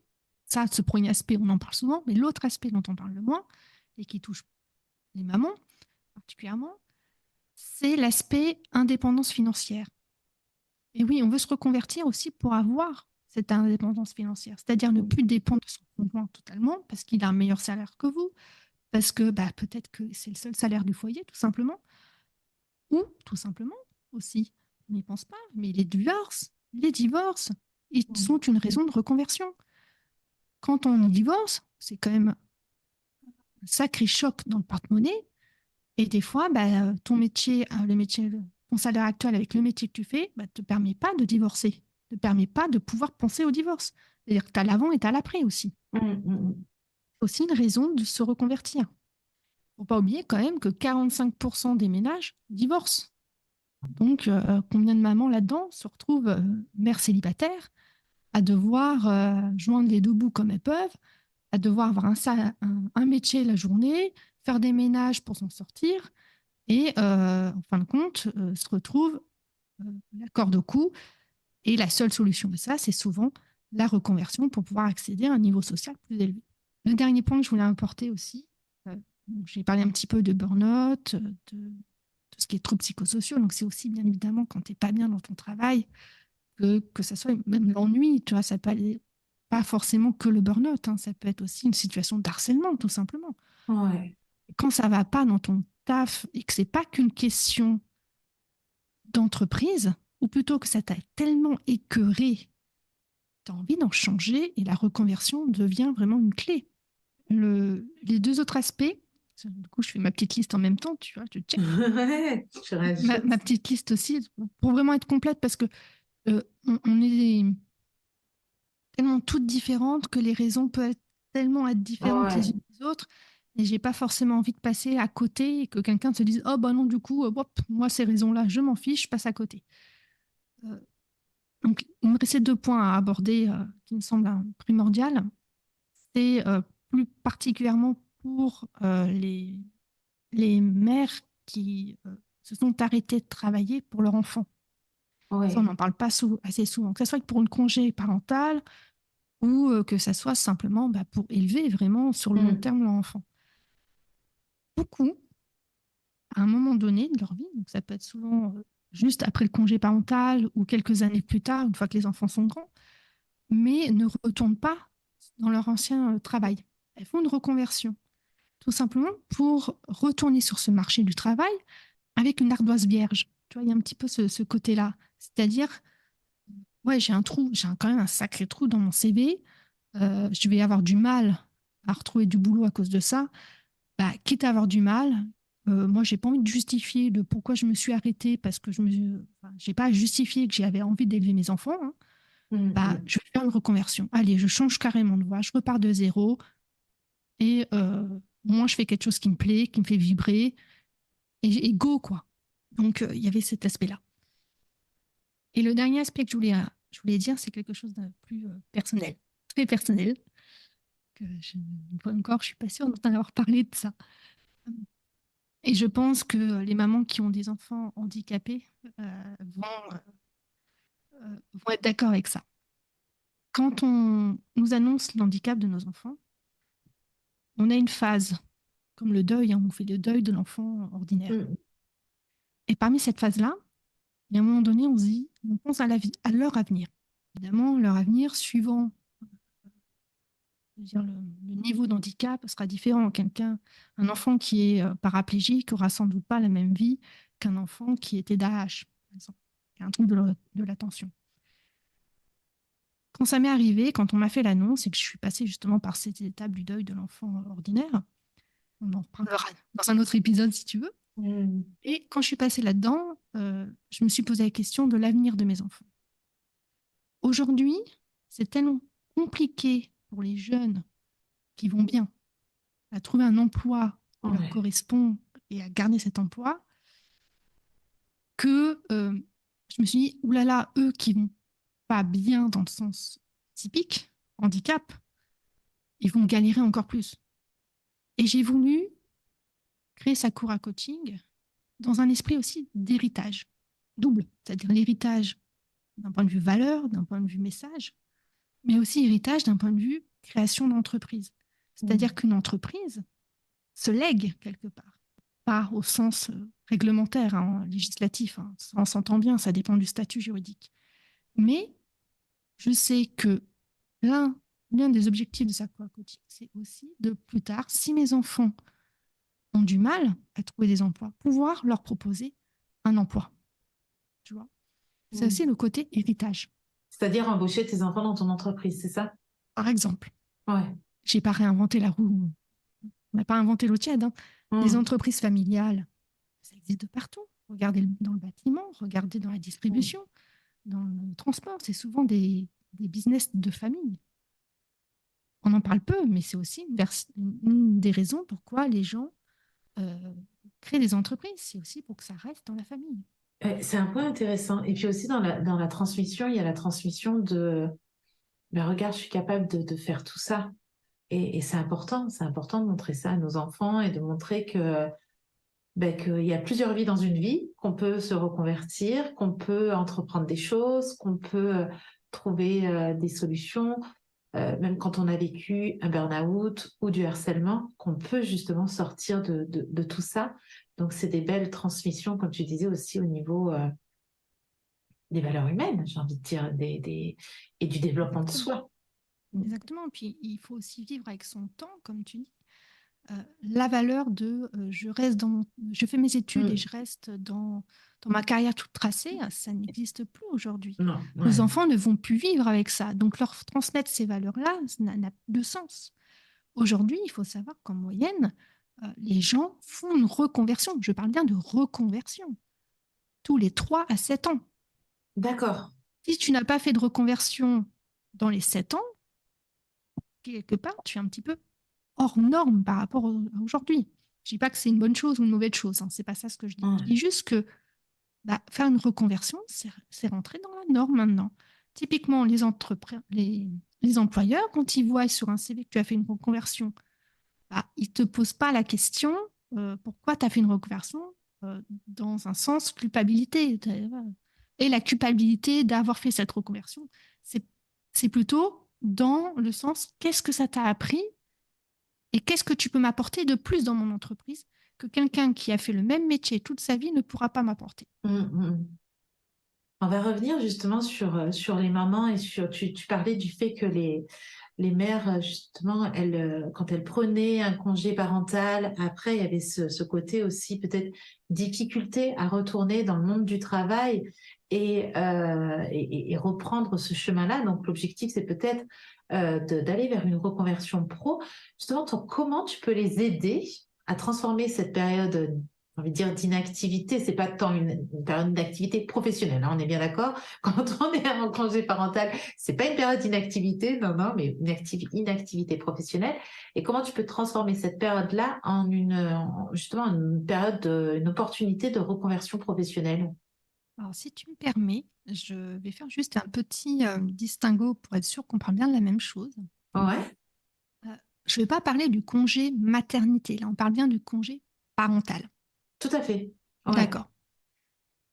ça, ce premier aspect, on en parle souvent, mais l'autre aspect dont on parle le moins, et qui touche les mamans particulièrement, c'est l'aspect indépendance financière. Et oui, on veut se reconvertir aussi pour avoir cette indépendance financière, c'est-à-dire ne plus dépendre de son conjoint totalement, parce qu'il a un meilleur salaire que vous, parce que bah, peut-être que c'est le seul salaire du foyer, tout simplement, ou tout simplement aussi, on n'y pense pas, mais les divorces, ils sont une raison de reconversion. Quand on divorce, c'est quand même un sacré choc dans le porte-monnaie, et des fois, bah, ton métier, le métier ton salaire actuel avec le métier que tu fais ne te permet pas de divorcer, ne te permet pas de pouvoir penser au divorce. C'est-à-dire que tu as l'avant et tu as l'après aussi. C'est aussi une raison de se reconvertir. Il ne faut pas oublier quand même que 45% des ménages divorcent. Donc, combien de mamans là-dedans se retrouvent mères célibataires à devoir joindre les deux bouts comme elles peuvent, à devoir avoir un métier la journée, faire des ménages pour s'en sortir et, en fin de compte, se retrouvent la corde au cou. Et la seule solution à ça, c'est souvent la reconversion pour pouvoir accéder à un niveau social plus élevé. Le dernier point que je voulais apporter aussi, j'ai parlé un petit peu de burn-out, de tout ce qui est troubles psychosociaux. Donc, c'est aussi bien évidemment quand tu n'es pas bien dans ton travail, que ça soit même l'ennui, tu vois, ça peut aller pas forcément que le burn-out, hein, ça peut être aussi une situation d'harcèlement, tout simplement. Ouais. Quand ça va pas dans ton taf et que c'est pas qu'une question d'entreprise, ou plutôt que ça t'a tellement écœuré, tu as envie d'en changer et la reconversion devient vraiment une clé. Les deux autres aspects, du coup, je fais ma petite liste en même temps, tu vois, je check. Ouais, je rajoute. Ma petite liste aussi, pour vraiment être complète, parce que on est tellement toutes différentes que les raisons peuvent être différentes les Ouais. unes des autres. Et j'ai pas forcément envie de passer à côté et que quelqu'un se dise oh bah non, du coup, hop, moi, ces raisons-là, je m'en fiche, je passe à côté. Euh, donc, il me restait 2 points à aborder qui me semblent primordial. C'est plus particulièrement pour les mères qui se sont arrêtées de travailler pour leur enfant. Ça, on Ouais. n'en parle pas assez souvent. Que ce soit pour une congé parental ou que ça soit simplement pour élever vraiment sur le long terme leur enfant. Beaucoup, à un moment donné de leur vie, donc ça peut être souvent juste après le congé parental ou quelques années plus tard, une fois que les enfants sont grands, mais ne retournent pas dans leur ancien travail. Elles font une reconversion, tout simplement pour retourner sur ce marché du travail avec une ardoise vierge. Tu vois, il y a un petit peu ce côté-là. C'est-à-dire, ouais, j'ai un trou, quand même un sacré trou dans mon CV. Je vais avoir du mal à retrouver du boulot à cause de ça. Quitte à avoir du mal, moi, j'ai pas envie de justifier de pourquoi je me suis arrêtée parce que j'ai pas à justifier que j'avais envie d'élever mes enfants, hein. Je vais faire une reconversion. Allez, je change carrément de voie, je repars de zéro et moi, je fais quelque chose qui me plaît, qui me fait vibrer et go, quoi. Donc, il y avait cet aspect-là. Et le dernier aspect que je voulais dire, c'est quelque chose de plus personnel, très personnel. Une fois encore, je suis pas sûre d'en avoir parlé de ça. Et je pense que les mamans qui ont des enfants handicapés vont être d'accord avec ça. Quand on nous annonce l'handicap de nos enfants, on a une phase, comme le deuil, hein, on fait le deuil de l'enfant ordinaire. Et parmi cette phase-là, il y a un moment donné, on se dit, on pense à leur avenir. Évidemment, leur avenir, suivant le niveau d'handicap, sera différent. Un enfant qui est paraplégique aura sans doute pas la même vie qu'un enfant qui était d'AH, par exemple, qui a un trouble de l'attention. Quand ça m'est arrivé, quand on m'a fait l'annonce et que je suis passée justement par cette étape du deuil de l'enfant ordinaire, on en parlera dans un autre épisode si tu veux. Et quand je suis passée là-dedans, je me suis posé la question de l'avenir de mes enfants. Aujourd'hui, c'est tellement compliqué pour les jeunes qui vont bien à trouver un emploi qui leur correspond et à garder cet emploi que je me suis dit, oulala, eux qui vont pas bien dans le sens typique, handicap, ils vont galérer encore plus. Et j'ai voulu créer Sakura Coaching dans un esprit aussi d'héritage double, c'est-à-dire l'héritage d'un point de vue valeur, d'un point de vue message, mais aussi héritage d'un point de vue création d'entreprise. C'est-à-dire qu'une entreprise se lègue quelque part, pas au sens réglementaire, hein, législatif, hein, on s'entend bien, ça dépend du statut juridique. Mais je sais que l'un des objectifs de Sakura Coaching, c'est aussi de plus tard, si mes enfants ont du mal à trouver des emplois, pouvoir leur proposer un emploi. Tu vois, c'est aussi le côté héritage. C'est-à-dire embaucher tes enfants dans ton entreprise, c'est ça? Par exemple, Ouais. j'ai pas réinventé la roue, on n'a pas inventé l'eau tiède, hein. Des entreprises familiales, ça existe de partout. Regardez dans le bâtiment, regardez dans la distribution, dans le transport. C'est souvent des business de famille. On en parle peu, mais c'est aussi une des raisons pourquoi les gens euh, créent des entreprises. C'est aussi pour que ça reste dans la famille. C'est un point intéressant. Et puis aussi dans la transmission, il y a la transmission de, ben regarde, je suis capable de faire tout ça. Et c'est important de montrer ça à nos enfants et de montrer que ben, qu'il y a plusieurs vies dans une vie, qu'on peut se reconvertir, qu'on peut entreprendre des choses, qu'on peut trouver des solutions, même quand on a vécu un burn-out ou du harcèlement, qu'on peut justement sortir de tout ça. Donc, c'est des belles transmissions, comme tu disais, aussi au niveau des valeurs humaines, j'ai envie de dire, et du développement de Exactement. soi. Exactement. Puis il faut aussi vivre avec son temps, comme tu dis. La valeur de je fais mes études et Mm. je reste dans ma carrière toute tracée, ça n'existe plus aujourd'hui. Non, Nos ouais. enfants ne vont plus vivre avec ça. Donc leur transmettre ces valeurs-là, ça n'a plus de sens. Aujourd'hui, il faut savoir qu'en moyenne, les gens font une reconversion. Je parle bien de reconversion, tous les 3 à 7 ans. D'accord. Si tu n'as pas fait de reconversion dans les 7 ans, quelque part, tu es un petit peu hors norme par rapport à aujourd'hui. Je dis pas que c'est une bonne chose ou une mauvaise chose, hein, c'est pas ça ce que je dis. Je dis Ouais. juste que faire une reconversion, c'est rentré dans la norme maintenant. Typiquement, les employeurs, quand ils voient sur un CV que tu as fait une reconversion, ils ne te posent pas la question pourquoi tu as fait une reconversion dans un sens culpabilité. Et la culpabilité d'avoir fait cette reconversion, c'est, c'est plutôt dans le sens qu'est-ce que ça t'a appris et qu'est-ce que tu peux m'apporter de plus dans mon entreprise que quelqu'un qui a fait le même métier toute sa vie ne pourra pas m'apporter. Mm. On va revenir justement sur les mamans et tu parlais du fait que les mères, justement, quand elles prenaient un congé parental, après, il y avait ce côté aussi peut-être difficulté à retourner dans le monde du travail et reprendre ce chemin-là. Donc, l'objectif, c'est peut-être d'aller vers une reconversion pro. Justement, toi, comment tu peux les aider à transformer cette période, j'ai envie de dire, d'inactivité? C'est pas tant une période d'activité professionnelle, hein, on est bien d'accord. Quand on est en congé parental, c'est pas une période d'inactivité, non, non, mais une inactivité professionnelle. Et comment tu peux transformer cette période-là justement une période, une opportunité de reconversion professionnelle? Alors, si tu me permets, je vais faire juste un petit distinguo pour être sûr qu'on parle bien de la même chose. Ouais, Euh, je ne vais pas parler du congé maternité, là, on parle bien du congé parental. tout à fait. Ouais. D'accord.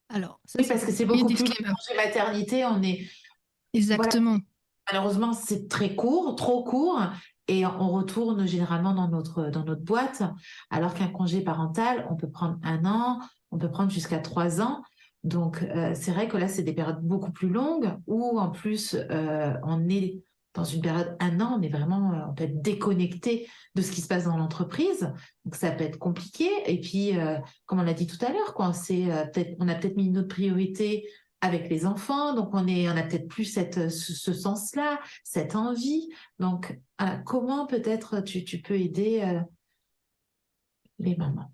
Alors, ça, Oui, c'est parce le que c'est premier beaucoup plus long. disclaimer. Congé maternité, voilà, Exactement. malheureusement, c'est très court, trop court, et on retourne généralement dans notre boîte, alors qu'un congé parental, on peut prendre 1 an, on peut prendre jusqu'à 3 ans. Donc, c'est vrai que là, c'est des périodes beaucoup plus longues, où en plus, on est dans une période 1 an, on est vraiment, on peut être déconnecté de ce qui se passe dans l'entreprise. Donc, ça peut être compliqué. Et puis, comme on l'a dit tout à l'heure, quoi, on a peut-être mis notre priorité avec les enfants, donc on a peut-être plus ce sens-là, cette envie. Donc, comment peut-être tu peux aider les mamans?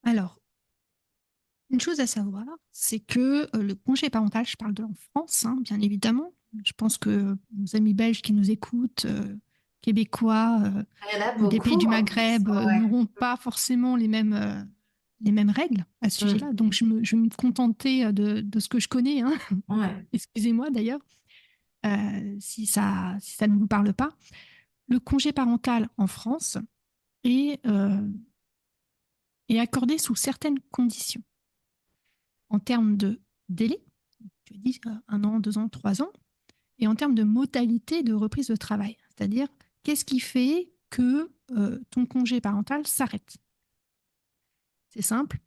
Alors, une chose à savoir, c'est que le congé parental, je parle de en France, hein, bien évidemment. Je pense que nos amis belges qui nous écoutent, québécois Il y en a ou des pays beaucoup du en plus. Maghreb n'auront pas forcément les mêmes règles à ce Ouais. sujet-là. Donc, je vais me contenter de ce que je connais, hein. Ouais. Excusez-moi d'ailleurs, si ça ne vous parle pas. Le congé parental en France est, euh, est accordé sous certaines conditions en termes de délai, tu as dit 1 an, 2 ans, 3 ans, et en termes de modalité de reprise de travail. C'est-à-dire, qu'est-ce qui fait que ton congé parental s'arrête? C'est simple,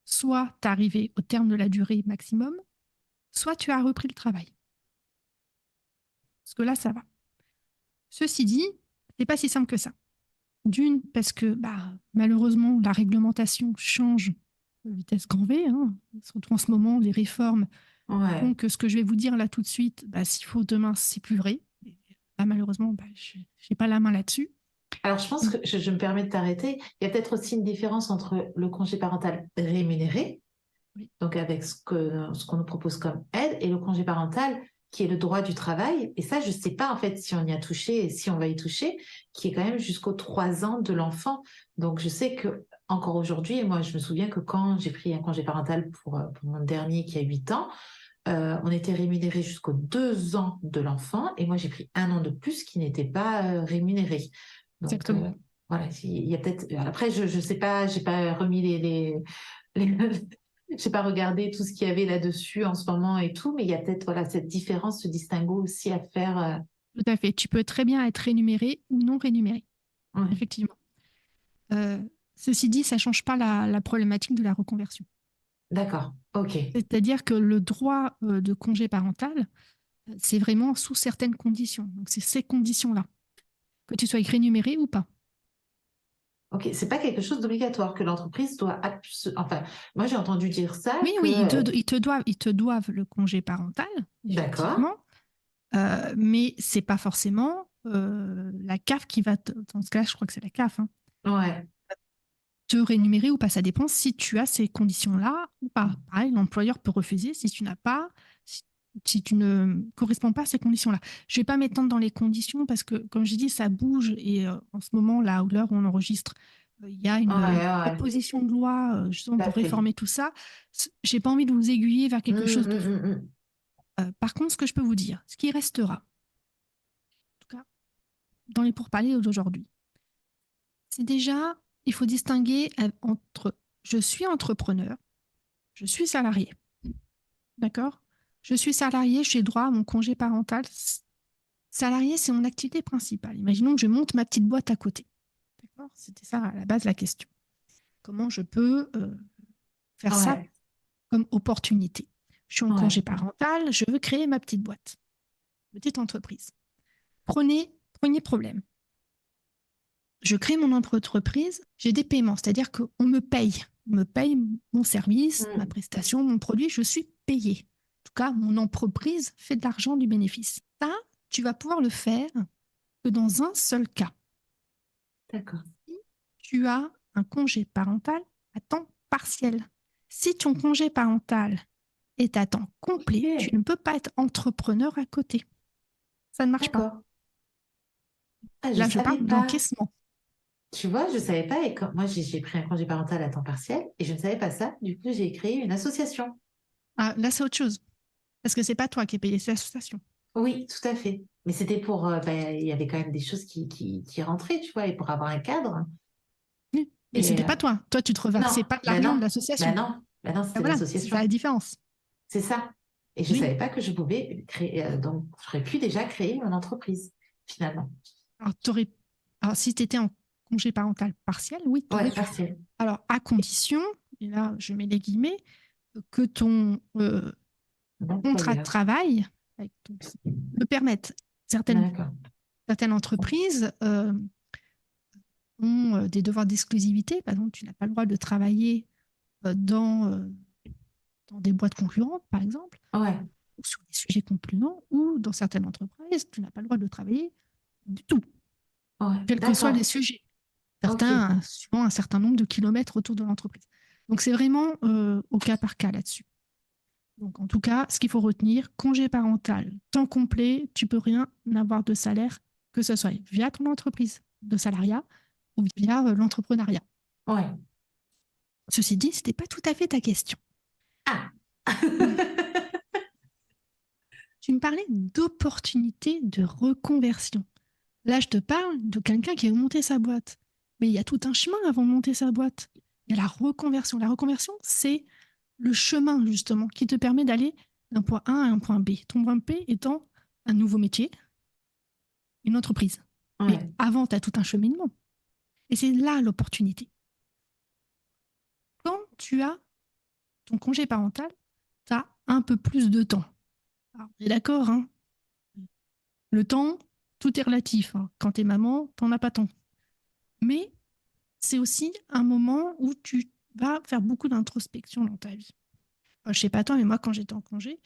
soit tu es arrivé au terme de la durée maximum, soit tu as repris le travail. Parce que là, ça va. Ceci dit, c'est pas si simple que ça. D'une, parce que malheureusement, la réglementation change de vitesse grand V, hein. Surtout en ce moment, les réformes font Ouais. que ce que je vais vous dire là tout de suite, s'il faut demain, c'est plus vrai. Et là, malheureusement, je n'ai pas la main là-dessus. Alors, je pense Donc, que je me permets de t'arrêter. Il y a peut-être aussi une différence entre le congé parental rémunéré Oui. donc avec ce qu'on nous propose comme aide, et le congé parental, qui est le droit du travail. Et ça, je ne sais pas en fait si on y a touché et si on va y toucher, qui est quand même jusqu'aux 3 ans de l'enfant. Donc je sais que encore aujourd'hui, moi je me souviens que quand j'ai pris un congé parental pour mon dernier qui a 8 ans, on était rémunéré jusqu'aux 2 ans de l'enfant, et moi j'ai pris 1 an de plus qui n'était pas rémunéré. Donc Exactement. voilà, il y a peut-être. Après, je sais pas, j'ai pas remis les- j'ai pas regardé tout ce qu'il y avait là-dessus en ce moment et tout, mais il y a peut-être voilà cette différence, ce distinguo aussi à faire. Tout à fait. Tu peux très bien être rémunéré ou non rémunéré, Ouais. effectivement. Euh, Ceci dit, ça ne change pas la problématique de la reconversion. D'accord, ok, C'est-à-dire que le droit de congé parental, c'est vraiment sous certaines conditions. Donc, c'est ces conditions-là, que tu sois rémunéré ou pas. ok. C'est pas quelque chose d'obligatoire que l'entreprise doit enfin, moi j'ai entendu dire ça Oui, que. oui, ils te doivent le congé parental, D'accord, effectivement, mais c'est pas forcément la CAF qui va, dans ce cas, je crois que c'est la CAF, hein, ouais, te rémunérer ou pas. Ça dépend si tu as ces conditions-là ou pas. Pareil, l'employeur peut refuser si tu n'as pas, si tu ne corresponds pas à ces conditions-là. Je ne vais pas m'étendre dans les conditions parce que, comme j'ai dit, ça bouge et en ce moment, là, à l'heure où on enregistre, il y a ouais, une ouais, proposition de loi justement tout à pour fait. réformer tout ça. J'ai pas envie de vous aiguiller vers quelque chose de fou. Mm. Par contre, ce que je peux vous dire, ce qui restera, en tout cas dans les pourparlers d'aujourd'hui, c'est déjà, il faut distinguer entre je suis entrepreneur, je suis salarié. D'accord? Je suis salarié, j'ai droit à mon congé parental. Salarié, c'est mon activité principale. Imaginons que je monte ma petite boîte à côté. D'accord? C'était ça à la base la question. Comment je peux faire ça Ouais, comme opportunité? Je suis en ouais, congé parental, je veux créer ma petite boîte, petite entreprise. Premier problème. Je crée mon entreprise, j'ai des paiements, c'est-à-dire qu'on me paye. On me paye mon service, ma mm, prestation, mon produit, je suis payé. En tout cas, mon entreprise fait de l'argent du bénéfice. Ça, tu vas pouvoir le faire que dans un seul cas. d'accord. Si tu as un congé parental à temps partiel. Si ton congé parental est à temps complet, tu Ok, ne peux pas être entrepreneur à côté. Ça ne marche pas. d'accord. Ah, je Là, je savais parle pas. d'encaissement. Tu vois, je savais pas. Et moi, j'ai pris un congé parental à temps partiel et je ne savais pas ça. Du coup, j'ai créé une association. Ah, là, c'est autre chose. Parce que c'est pas toi qui es payé, c'est l'association. Oui, tout à fait. Mais c'était pour. Il y avait quand même des choses qui rentraient, tu vois, et pour avoir un cadre. Oui. Mais Et c'était pas toi. Toi, tu te reversais non, pas de ben l'argent de non, ben l'association. non, ben non, Ben c'était voilà, c'est ça l'association. la différence. C'est ça. Et je Oui. savais pas que je pouvais créer. Donc, j'aurais pu déjà créer mon entreprise, finalement. Alors, alors si tu étais en congé parental partiel, oui, tu aurais Ouais, pu. partiel. Alors, à condition, et là, je mets les guillemets, que ton contrat de L'employeur. travail le permette. D'accord. Certaines entreprises ont des devoirs d'exclusivité. Par exemple, tu n'as pas le droit de travailler dans des boîtes concurrentes, par exemple, Ouais, ou sur des sujets concluants, ou dans certaines entreprises, tu n'as pas le droit de travailler du tout, ouais, quels que soient les d'accord. sujets. Ok. Certains suivant un certain nombre de kilomètres autour de l'entreprise. Donc, c'est vraiment au cas par cas là-dessus. Donc, en tout cas, ce qu'il faut retenir, congé parental, temps complet, tu peux rien avoir de salaire, que ce soit via ton entreprise de salariat ou via l'entrepreneuriat. Ouais. Ceci dit, ce n'était pas tout à fait ta question. Ah. Tu me parlais d'opportunités de reconversion. Là, je te parle de quelqu'un qui a monté sa boîte. Mais il y a tout un chemin avant de monter sa boîte. Il y a la reconversion. La reconversion, c'est le chemin, justement, qui te permet d'aller d'un point A à un point B. Ton point B étant un nouveau métier, une entreprise. Mais Ouais. avant, tu as tout un cheminement. Et c'est là l'opportunité. Quand tu as ton congé parental, tu as un peu plus de temps. Alors, on est d'accord, hein. Le temps, tout est relatif, hein. Quand tu es maman, tu n'en as pas tant. Mais c'est aussi un moment où tu vas faire beaucoup d'introspection dans ta vie. Je ne sais pas toi, mais moi, quand j'étais en congé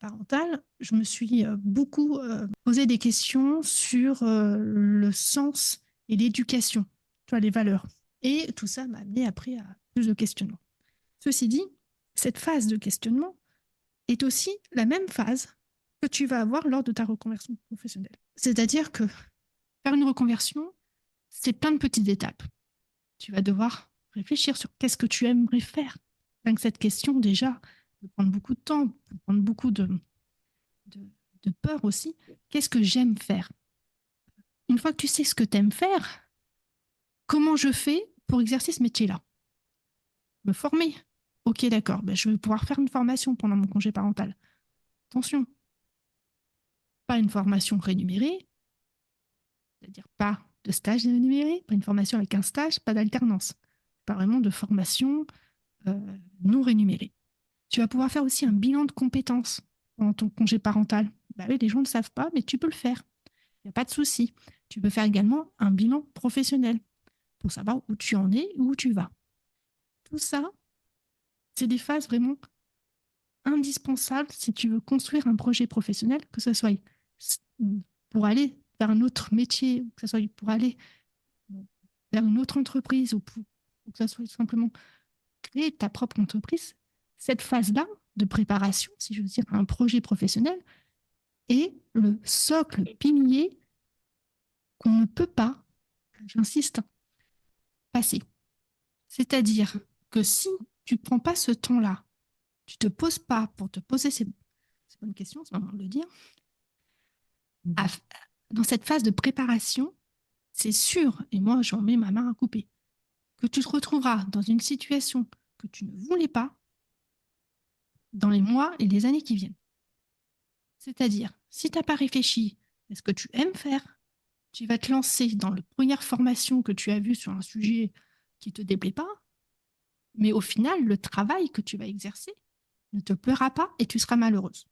parental, je me suis beaucoup posé des questions sur le sens et l'éducation, tu vois, les valeurs. Et tout ça m'a amené après à plus de questionnements. Ceci dit, Cette phase de questionnement est aussi la même phase que tu vas avoir lors de ta reconversion professionnelle. C'est-à-dire que faire une reconversion, c'est plein de petites étapes. Tu vas devoir réfléchir sur qu'est-ce que tu aimerais faire. Donc cette question, déjà, peut prendre beaucoup de temps, peut prendre beaucoup de, de peur aussi. Qu'est-ce que j'aime faire? Une fois que tu sais ce que tu aimes faire, comment je fais pour exercer ce métier-là? Me former. Ok, d'accord, ben, je vais pouvoir faire une formation pendant mon congé parental. Attention, pas une formation rémunérée, c'est-à-dire pas de stage rémunéré, pas une formation avec un stage, pas d'alternance, pas vraiment de formation non rémunérée. Tu vas pouvoir faire aussi un bilan de compétences pendant ton congé parental. Bah oui, les gens ne savent pas, mais tu peux le faire. Il n'y a pas de souci. Tu peux faire également un bilan professionnel pour savoir où tu en es, où tu vas. Tout ça, c'est des phases vraiment indispensables si tu veux construire un projet professionnel, que ce soit pour aller vers un autre métier, que ce soit pour aller vers une autre entreprise ou que ce soit simplement créer ta propre entreprise. Cette phase-là de préparation, si je veux dire, à un projet professionnel, est le socle pilier qu'on ne peut pas, j'insiste, passer. C'est-à-dire que si tu ne prends pas ce temps-là, tu ne te poses pas pour te poser ces bonnes questions, c'est le moment de le dire, dans cette phase de préparation, c'est sûr, et moi j'en mets ma main à couper, que tu te retrouveras dans une situation que tu ne voulais pas dans les mois et les années qui viennent. C'est-à-dire, si tu n'as pas réfléchi à ce que tu aimes faire, tu vas te lancer dans la première formation que tu as vue sur un sujet qui ne te déplaît pas, mais au final, le travail que tu vas exercer ne te plaira pas et tu seras malheureuse.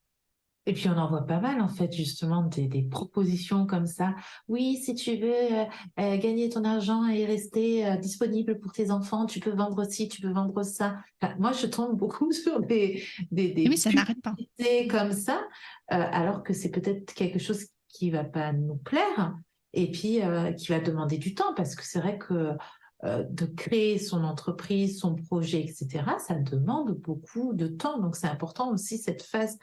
Et puis on en voit pas mal en fait justement des propositions comme ça. Oui, si tu veux gagner ton argent et rester disponible pour tes enfants, tu peux vendre ci, tu peux vendre ça. Enfin, moi, je tombe beaucoup sur Et oui, des ça n'arrête pas. publicités comme ça, alors que c'est peut-être quelque chose qui va pas nous plaire et puis qui va demander du temps parce que c'est vrai que de créer son entreprise, son projet, etc., ça demande beaucoup de temps. Donc c'est important aussi cette phase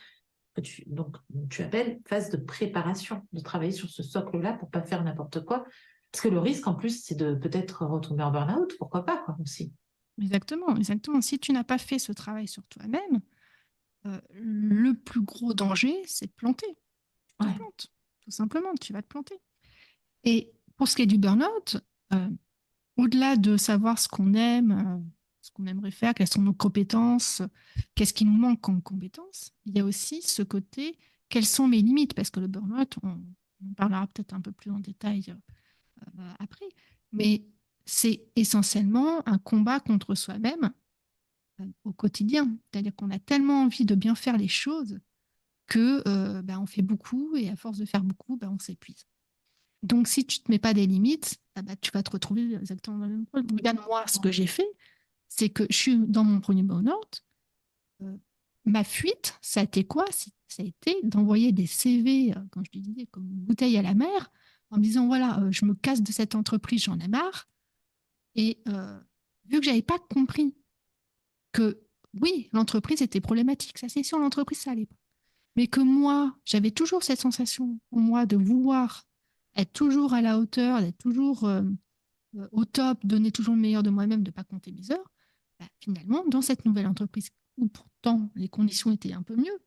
donc, tu appelles phase de préparation, de travailler sur ce socle-là pour pas faire n'importe quoi. Parce que le risque, en plus, c'est de peut-être retomber en burn-out, pourquoi pas, quoi, aussi. Exactement, exactement. Si tu n'as pas fait ce travail sur toi-même, le plus gros danger, c'est de planter. Tu te Ouais. plantes, tout simplement, tu vas te planter. Et pour ce qui est du burn-out, au-delà de savoir ce qu'on aimerait faire, quelles sont nos compétences, qu'est-ce qui nous manque comme compétences, il y a aussi ce côté, quelles sont mes limites, parce que le burn-out, on parlera peut-être un peu plus en détail après, mais c'est essentiellement un combat contre soi-même au quotidien. C'est-à-dire qu'on a tellement envie de bien faire les choses que on fait beaucoup et à force de faire beaucoup, on s'épuise. Donc, si tu ne te mets pas des limites, tu vas te retrouver exactement dans le même problème. Regarde, moi, ce que j'ai fait, c'est que je suis dans mon premier burn-out. Ma fuite, ça a été quoi? Ça a été d'envoyer des CV, quand je te disais, comme une bouteille à la mer, en me disant, voilà, je me casse de cette entreprise, j'en ai marre. Et vu que j'avais pas compris que, oui, l'entreprise était problématique, ça c'est sûr, l'entreprise, ça allait pas. Mais que moi, j'avais toujours cette sensation en moi de vouloir être toujours à la hauteur, d'être toujours au top, donner toujours le meilleur de moi-même, de ne pas compter mes heures, finalement, dans cette nouvelle entreprise où pourtant les conditions étaient un peu mieux,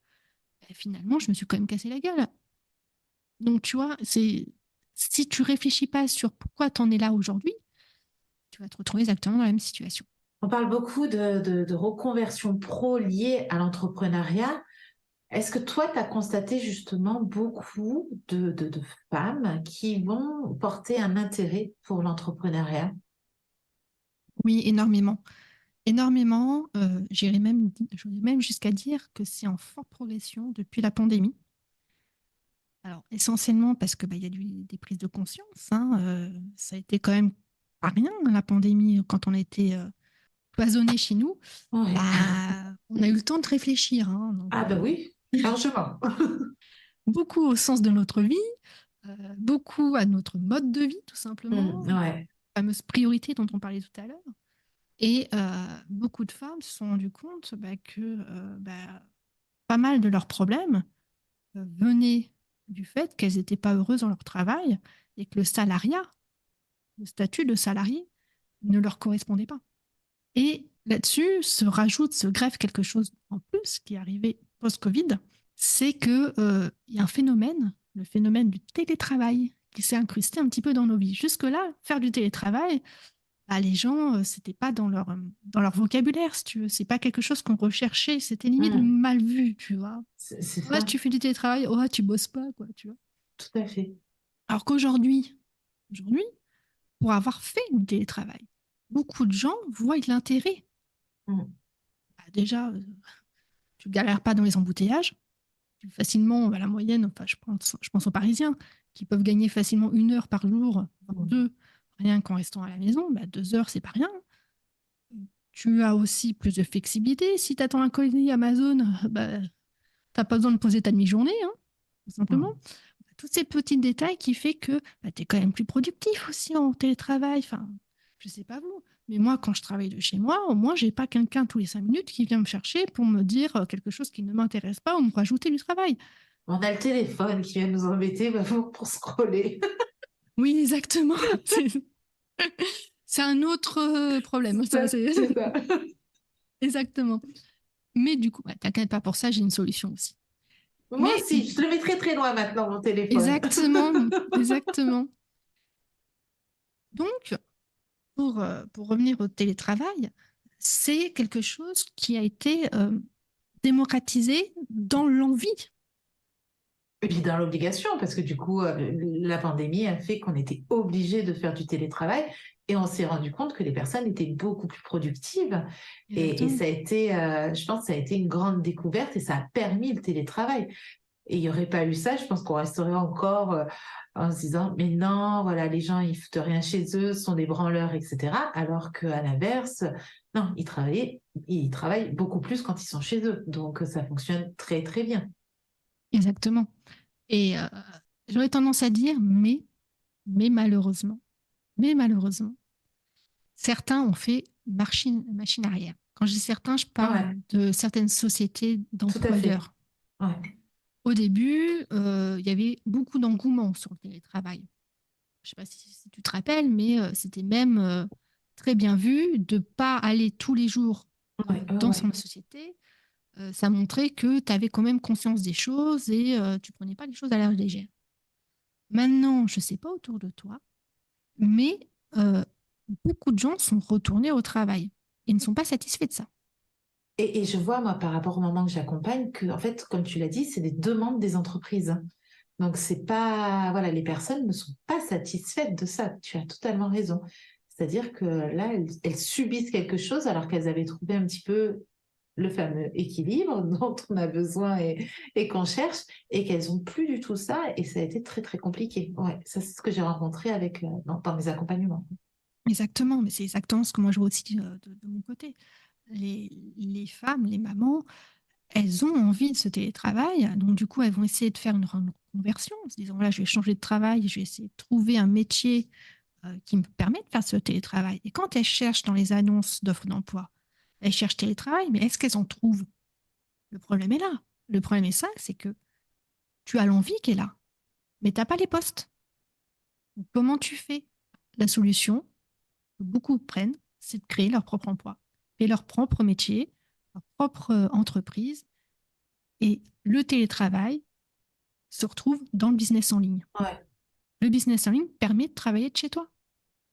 finalement, je me suis quand même cassé la gueule. Donc, tu vois, si tu réfléchis pas sur pourquoi tu en es là aujourd'hui, tu vas te retrouver exactement dans la même situation. On parle beaucoup de reconversion pro liée à l'entrepreneuriat. Est-ce que toi, tu as constaté justement beaucoup de femmes qui vont porter un intérêt pour l'entrepreneuriat? Oui, énormément. Énormément. J'irais même jusqu'à dire que c'est en forte progression depuis la pandémie. Alors, essentiellement parce que il y a des prises de conscience. Hein, ça a été quand même pas rien, la pandémie, quand on a été cloisonné chez nous. Ouais. On a eu le temps de réfléchir. Hein, donc, Ah ben oui, largement. beaucoup au sens de notre vie, beaucoup à notre mode de vie, tout simplement, Ouais. fameuse priorité dont on parlait tout à l'heure. Et beaucoup de femmes se sont rendues compte que pas mal de leurs problèmes venaient du fait qu'elles n'étaient pas heureuses dans leur travail et que le salariat, le statut de salarié, ne leur correspondait pas. Et là-dessus se greffe quelque chose en plus qui est arrivé post-Covid, c'est qu'il y a un phénomène, le phénomène du télétravail, qui s'est incrusté un petit peu dans nos vies. Jusque-là, faire du télétravail, les gens, c'était pas dans leur vocabulaire, si tu veux. C'est pas quelque chose qu'on recherchait. C'était limite Mm. mal vu, tu vois. C'est Ouais, ça, tu fais du télétravail, ouais, tu bosses pas, quoi, tu vois. tout à fait. Alors aujourd'hui, pour avoir fait du télétravail, beaucoup de gens voient de l'intérêt. Mm. Déjà, tu galères pas dans les embouteillages. Facilement, la moyenne, enfin, je pense aux Parisiens, qui peuvent gagner facilement 1 heure par jour, voire Mm. 2, rien qu'en restant à la maison. 2 heures, c'est pas rien. Tu as aussi plus de flexibilité. Si tu attends un colis Amazon, t'as pas besoin de poser ta demi-journée, hein, tout simplement. Mm. Tous ces petits détails qui fait que tu es quand même plus productif aussi en télétravail. Enfin, je sais pas vous, mais moi, quand je travaille de chez moi, au moins, j'ai pas quelqu'un tous les 5 minutes qui vient me chercher pour me dire quelque chose qui ne m'intéresse pas ou me rajouter du travail. On a le téléphone qui vient nous embêter pour scroller. Oui, exactement. C'est un autre problème. Ça, C'est ça. Exactement. Mais du coup, t'inquiète pas pour ça, j'ai une solution aussi. Moi Mais aussi, je le mets très très loin maintenant, mon téléphone. exactement, exactement. Donc, pour revenir au télétravail, c'est quelque chose qui a été démocratisé dans l'envie. Et puis dans l'obligation, parce que du coup, la pandémie a fait qu'on était obligé de faire du télétravail et on s'est rendu compte que les personnes étaient beaucoup plus productives. Et Exactement. ça a été, je pense, que ça a été une grande découverte et ça a permis le télétravail. Et il n'y aurait pas eu ça, je pense qu'on resterait encore en se disant, mais non, voilà, les gens, ils foutent rien chez eux, ce sont des branleurs, etc. Alors qu'à l'inverse, non, ils travaillent beaucoup plus quand ils sont chez eux. Donc ça fonctionne très, très bien. Exactement. Et j'aurais tendance à dire, mais malheureusement, certains ont fait machine arrière. Quand je dis certains, je parle Ouais, de certaines sociétés tout à fait. d'employeurs. Ouais. Au début, il y avait beaucoup d'engouement sur le télétravail. Je ne sais pas si tu te rappelles, mais c'était même très bien vu de ne pas aller tous les jours Ouais, ouais, dans ouais. son société. Ça montrait que tu avais quand même conscience des choses et tu ne prenais pas les choses à la légère. Maintenant, je ne sais pas autour de toi, mais euh, beaucoup de gens sont retournés au travail et ne sont pas satisfaits de ça. Et je vois, moi, par rapport au moment que j'accompagne, que, en fait, comme tu l'as dit, c'est des demandes des entreprises. Donc, c'est pas, voilà, les personnes ne sont pas satisfaites de ça. Tu as totalement raison. C'est-à-dire que là, elles subissent quelque chose alors qu'elles avaient trouvé un petit peu le fameux équilibre dont on a besoin et qu'on cherche et qu'elles ont plus du tout ça et ça a été très, très compliqué. Ouais, ça, c'est ce que j'ai rencontré avec, dans mes accompagnements. Exactement, mais c'est exactement ce que moi je vois aussi de mon côté. Les femmes, les mamans, elles ont envie de ce télétravail, donc du coup, elles vont essayer de faire une reconversion, en se disant, voilà, je vais changer de travail, je vais essayer de trouver un métier qui me permet de faire ce télétravail. Et quand elles cherchent dans les annonces d'offres d'emploi, elles cherchent télétravail, mais est-ce qu'elles en trouvent? Le problème est là. Le problème est ça, c'est que tu as l'envie qui est là, mais tu n'as pas les postes. Donc, comment tu fais? La solution que beaucoup prennent, c'est de créer leur propre emploi, créer leur propre métier, leur propre entreprise. Et le télétravail se retrouve dans le business en ligne. Ouais. Le business en ligne permet de travailler de chez toi,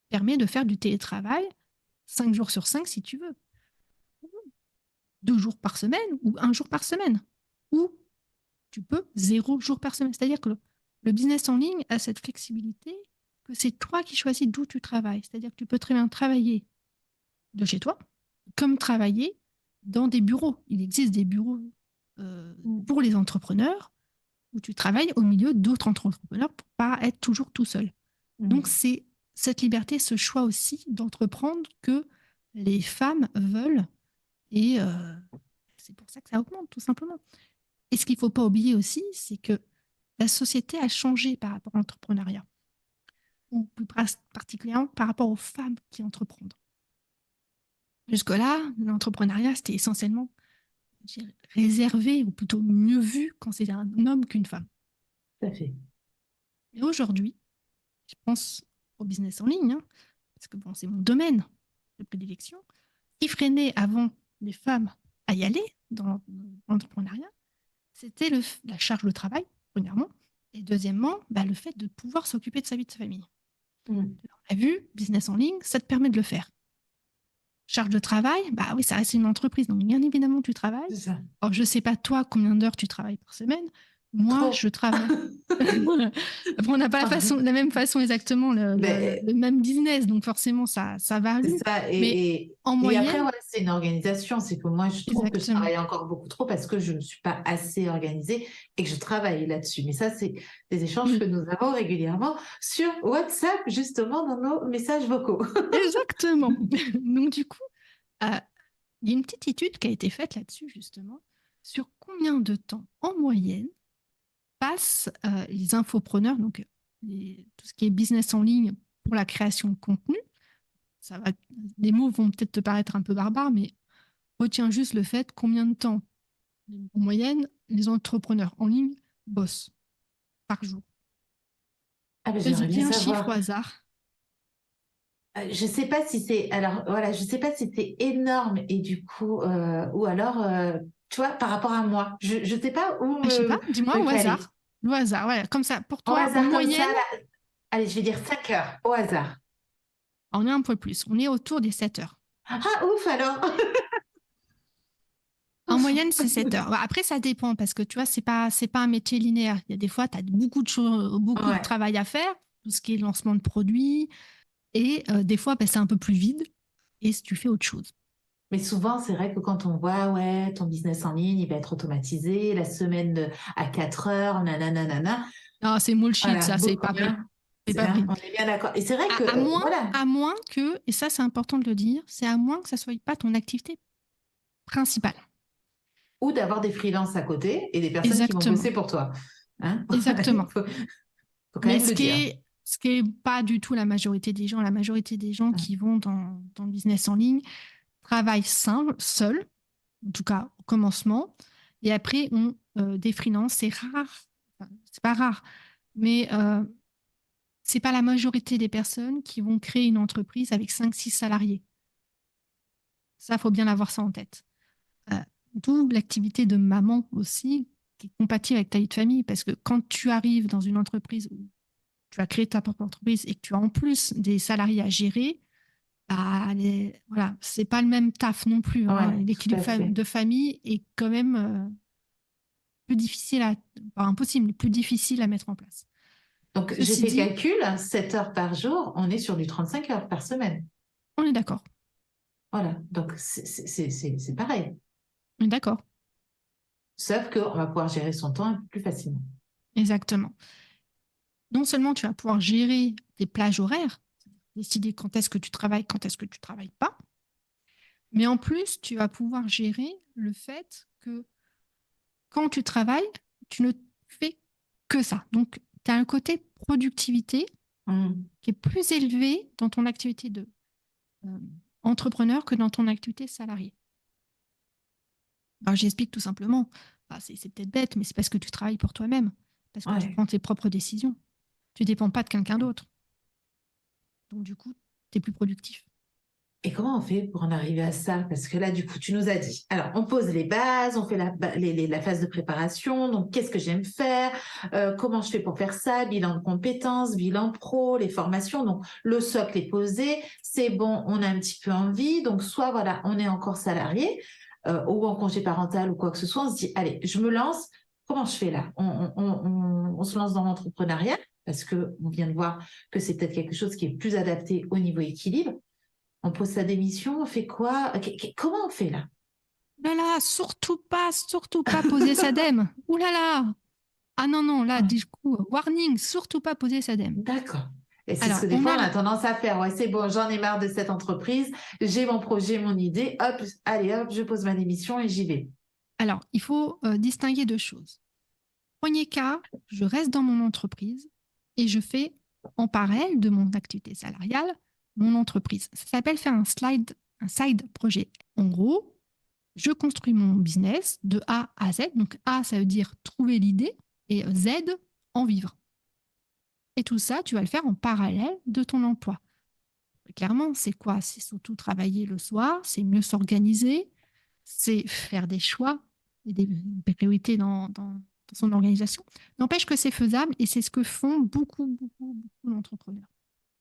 permet de faire du télétravail 5 jours sur 5 si tu veux, 2 jours par semaine ou 1 jour par semaine, ou tu peux 0 jour par semaine. C'est-à-dire que le business en ligne a cette flexibilité que c'est toi qui choisis d'où tu travailles. C'est-à-dire que tu peux très bien travailler de chez toi, comme travailler dans des bureaux. Il existe des bureaux Mm. pour les entrepreneurs où tu travailles au milieu d'autres entrepreneurs pour pas être toujours tout seul. Donc Mm. c'est cette liberté, ce choix aussi d'entreprendre que les femmes veulent et c'est pour ça que ça augmente tout simplement. Et ce qu'il ne faut pas oublier aussi, c'est que la société a changé par rapport à l'entrepreneuriat, ou plus particulièrement par rapport aux femmes qui entreprennent. Jusque-là, l'entrepreneuriat, c'était essentiellement, je dirais, réservé, ou plutôt mieux vu quand c'est un homme qu'une femme. Tout à fait. Et aujourd'hui, je pense au business en ligne, hein, parce que bon, c'est mon domaine de prédilection. Ce qui freinait avant les femmes à y aller dans l'entrepreneuriat, c'était la charge de travail, premièrement, et deuxièmement, bah, le fait de pouvoir s'occuper de sa vie de sa famille. Mm. On a vu, business en ligne, ça te permet de le faire. Charge de travail, bah oui, ça reste une entreprise, donc bien évidemment, tu travailles. C'est ça. Alors, je ne sais pas toi combien d'heures tu travailles par semaine. Moi, je Trop. travaille. Voilà. Après, on n'a pas la même façon exactement, Ben, le même business, donc forcément, ça c'est varie. ça. Mais en Et après, moyenne, ouais, c'est une organisation. C'est que moi, je trouve que je exactement. travaille encore beaucoup trop parce que je ne suis pas assez organisée et que je travaille là-dessus. Mais ça, c'est des échanges que Oui, nous avons régulièrement sur WhatsApp, justement, dans nos messages vocaux. exactement. Donc, du coup, euh, il y a une petite étude qui a été faite là-dessus, justement, sur combien de temps, en moyenne, passent les infopreneurs, donc tout ce qui est business en ligne pour la création de contenu. Ça va, les mots vont peut-être te paraître un peu barbares, mais retiens juste le fait combien de temps, en moyenne, les entrepreneurs en ligne bossent par jour. Ah, ben, Je j'aimerais dis bien un chiffre au savoir. hasard. Je sais pas si c'est alors voilà, je sais pas si c'est énorme et du coup ou alors tu vois par rapport à moi, je sais pas où Je sais pas, dis-moi me au caler. hasard. Au hasard, voilà, comme ça. Pour Au toi, en hasard comme ça moyenne, là. Allez, je vais dire 5 heures au hasard. on est un peu plus. On est autour des 7 heures. Ah ouf alors. En Ouf. moyenne, c'est 7 heures. Après, ça dépend parce que tu vois, c'est pas un métier linéaire. Il y a des fois, tu as beaucoup de choses, beaucoup de Ouais. travail à faire, tout ce qui est lancement de produits. Et des fois, ben, c'est un peu plus vide et tu fais autre chose. Mais souvent, c'est vrai que quand on voit, ouais, ton business en ligne, il va être automatisé, la semaine à 4 heures, nanana, nanana. Non, c'est bullshit, Voilà, ça, c'est beaucoup, pas vrai. hein, C'est pas vrai. on est bien d'accord. Et c'est vrai que, À, à moins, voilà, à moins que, et ça, c'est important de le dire, c'est à moins que ça soit pas ton activité principale. ou d'avoir des freelances à côté et des personnes qui vont Exactement. bosser pour toi. Hein. Il Exactement. faut quand Mais même le dire. ce qui est pas du tout la majorité des gens qui vont dans le business en ligne travaillent seuls, en tout cas au commencement, et après ont des freelances. C'est rare, enfin, c'est pas rare, mais c'est pas la majorité des personnes qui vont créer une entreprise avec 5, 6 salariés. Ça, faut bien avoir ça en tête. Euh, D'où l'activité de maman aussi, qui est compatible avec ta vie de famille, parce que quand tu arrives dans une entreprise où tu as créé ta propre entreprise et que tu as en plus des salariés à gérer, bah, voilà, c'est pas le même taf non plus, hein. Ouais, tout L'équilibre à fait. de famille est quand même plus difficile pas impossible, mais plus difficile à mettre en place. Donc, j'ai Ceci fait le dit, calcul, 7 heures par jour, on est sur du 35 heures par semaine. on est d'accord. Voilà, donc c'est pareil. On est d'accord. Sauf qu'on va pouvoir gérer son temps un peu plus facilement. Exactement. Non seulement tu vas pouvoir gérer tes plages horaires, décider quand est-ce que tu travailles, quand est-ce que tu travailles pas, mais en plus, tu vas pouvoir gérer le fait que quand tu travailles, tu ne fais que ça. Donc, tu as un côté productivité Hum. qui est plus élevé dans ton activité de euh, entrepreneur que dans ton activité salariée. Alors, j'explique tout simplement. Enfin, c'est peut-être bête, mais c'est parce que tu travailles pour toi-même, parce que tu Ouais. prends tes propres décisions. Tu ne dépends pas de quelqu'un d'autre. Donc, du coup, tu es plus productif. Et comment on fait pour en arriver à ça? Parce que là, du coup, tu nous as dit, alors, on pose les bases, on fait la phase de préparation, donc qu'est-ce que j'aime faire, comment je fais pour faire ça, bilan de compétences, bilan pro, les formations, donc le socle est posé, c'est bon, on a un petit peu envie, donc soit, voilà, on est encore salarié ou en congé parental ou quoi que ce soit, on se dit, allez, je me lance, comment je fais là? On se lance dans l'entrepreneuriat, parce que on vient de voir que c'est peut-être quelque chose qui est plus adapté au niveau équilibre. On pose sa démission, on fait quoi? Comment on fait là? Là, là, surtout pas poser sa dème. Ouh là là. Ah non, non, là, Ouais, du coup, warning, surtout pas poser sa dème. d'accord. Et c'est ce Alors, que des fois on a tendance à faire. Ouais, c'est bon, j'en ai marre de cette entreprise, j'ai mon projet, mon idée, hop, allez hop, je pose ma démission et j'y vais. il faut distinguer deux choses. Premier cas, je reste dans mon entreprise et je fais en parallèle de mon activité salariale mon entreprise. Ça s'appelle faire un slide, un side projet. En gros, je construis mon business de A à Z. Donc A, ça veut dire trouver l'idée et Z, en vivre. Et tout ça, tu vas le faire en parallèle de ton emploi. Clairement, c'est quoi? C'est surtout travailler le soir, c'est mieux s'organiser, c'est faire des choix et des priorités dans son organisation. N'empêche que c'est faisable et c'est ce que font beaucoup d'entrepreneurs.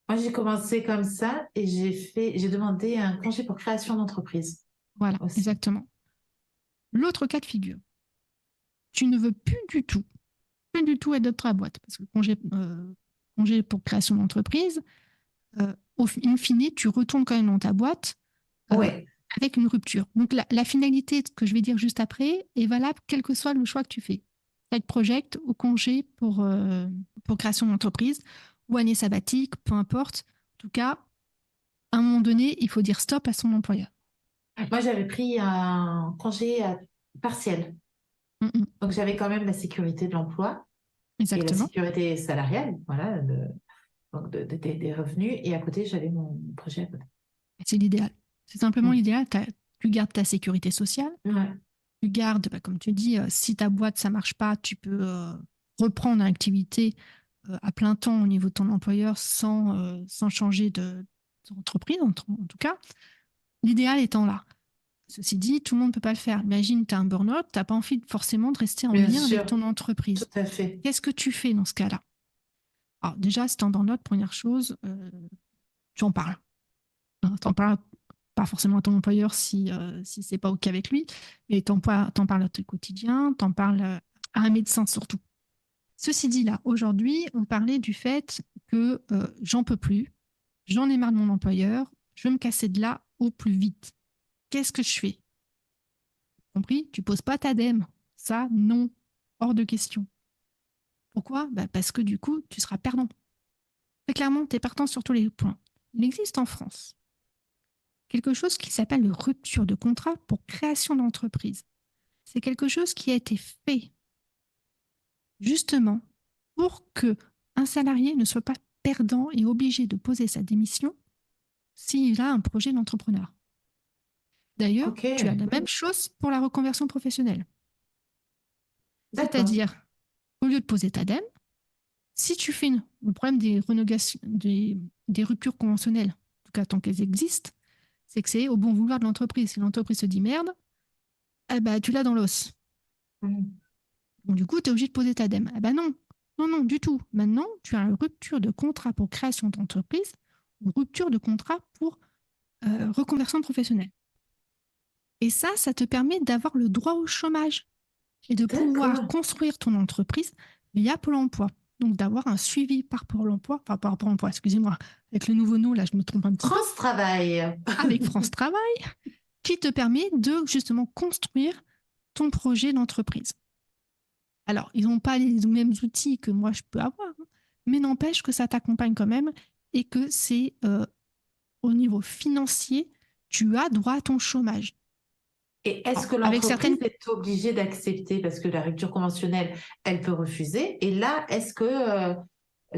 Moi, j'ai commencé comme ça et j'ai demandé un congé pour création d'entreprise Voilà, aussi. exactement. L'autre cas de figure, tu ne veux plus du tout être dans ta boîte parce que congé pour création d'entreprise, in fine, tu retournes quand même dans ta boîte Ouais, avec une rupture. Donc la finalité que je vais dire juste après est valable quel que soit le choix que tu fais. Side project ou congé pour création d'entreprise ou année sabbatique, peu importe. En tout cas, à un moment donné, il faut dire stop à son employeur. moi, j'avais pris un congé partiel. Mm-mm. Donc, j'avais quand même la sécurité de l'emploi et la Exactement. sécurité salariale, voilà, donc des revenus. Et à côté, j'avais mon projet à côté. C'est l'idéal. C'est simplement Mm. l'idéal. Tu gardes ta sécurité sociale. Ouais. Tu gardes, comme tu dis, si ta boîte, ça marche pas, tu peux reprendre l'activité à plein temps au niveau de ton employeur sans changer d'entreprise, en tout cas. L'idéal étant là. Ceci dit, tout le monde ne peut pas le faire. Imagine, tu as un burn-out, tu n'as pas envie forcément de rester en Bien lien avec sûr, ton tout entreprise. à fait. Qu'est-ce que tu fais dans ce cas-là? Alors déjà, si tu es en burn-out, première chose, tu en parles. Tu n'en parles pas forcément à ton employeur si ce n'est pas OK avec lui, mais tu en parles à ton quotidien, tu en parles à un médecin surtout. Ceci dit, là, aujourd'hui, on parlait du fait que j'en peux plus, j'en ai marre de mon employeur, je veux me casser de là au plus vite. Qu'est-ce que je fais? Compris? Tu poses pas ta dème. Ça, non, hors de question. Pourquoi? Parce que du coup, tu seras perdant. Très clairement, tu es partant sur tous les points. Il existe en France quelque chose qui s'appelle le rupture de contrat pour création d'entreprise. C'est quelque chose qui a été fait justement pour que un salarié ne soit pas perdant et obligé de poser sa démission s'il a un projet d'entrepreneur. D'ailleurs, Ok, tu as la même chose pour la reconversion professionnelle. d'accord. C'est-à-dire, au lieu de poser ta dème, si tu fais le problème des ruptures conventionnelles, en tout cas tant qu'elles existent, c'est que c'est au bon vouloir de l'entreprise. Si l'entreprise se dit merde, eh ben, tu l'as dans l'os. Mm. Donc, du coup, tu es obligé de poser ta dème. Eh ben non, non, non, du tout. Maintenant, tu as une rupture de contrat pour création d'entreprise ou rupture de contrat pour reconversion professionnelle. Et ça te permet d'avoir le droit au chômage et de pouvoir D'accord. construire ton entreprise via Pôle emploi. Donc d'avoir un suivi par Pôle emploi, enfin par Pôle emploi, excusez-moi, avec le nouveau nom, là je me trompe un petit peu, France Travail. avec France Travail, qui te permet de justement construire ton projet d'entreprise. Alors, ils n'ont pas les mêmes outils que moi je peux avoir, hein, mais n'empêche que ça t'accompagne quand même et que c'est au niveau financier, tu as droit à ton chômage. Et est-ce Alors, que avec certaines l'entreprise est obligée d'accepter parce que la rupture conventionnelle, elle peut refuser? Et là, est-ce que,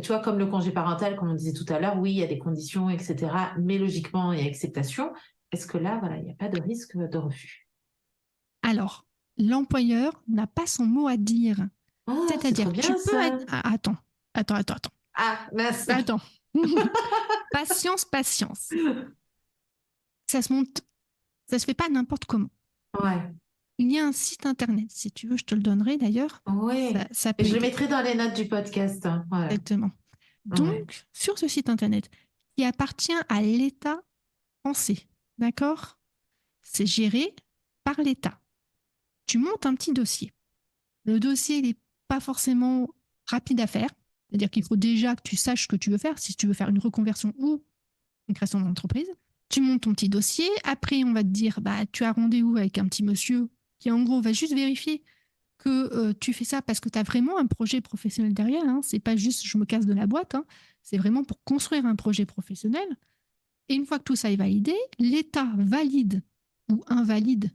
tu vois, comme le congé parental, comme on disait tout à l'heure, oui, il y a des conditions, etc. Mais logiquement, il y a acceptation. Est-ce que là, voilà, il n'y a pas de risque de refus? Alors, l'employeur n'a pas son mot à dire. Oh, c'est trop C'est-à-dire, tu bien peux ça. être... Ah, attends. Ah, mince. Attends. Patience. Ça se monte, ça se fait pas n'importe comment. Ouais, Il y a un site internet, si tu veux, je te le donnerai d'ailleurs. ouais. Ça Et peut je le aider. mettrai dans les notes du podcast, hein. Voilà. Exactement. Ouais. Donc, sur ce site internet, qui appartient à l'État français, d'accord? C'est géré par l'État. Tu montes un petit dossier. Le dossier, il n'est pas forcément rapide à faire. C'est-à-dire qu'il faut déjà que tu saches ce que tu veux faire, si tu veux faire une reconversion ou une création d'entreprise. Tu montes ton petit dossier. Après, on va te dire, tu as rendez-vous avec un petit monsieur qui, en gros, va juste vérifier que tu fais ça parce que tu as vraiment un projet professionnel derrière. Hein. C'est pas juste je me casse de la boîte. Hein. C'est vraiment pour construire un projet professionnel. Et une fois que tout ça est validé, l'État valide ou invalide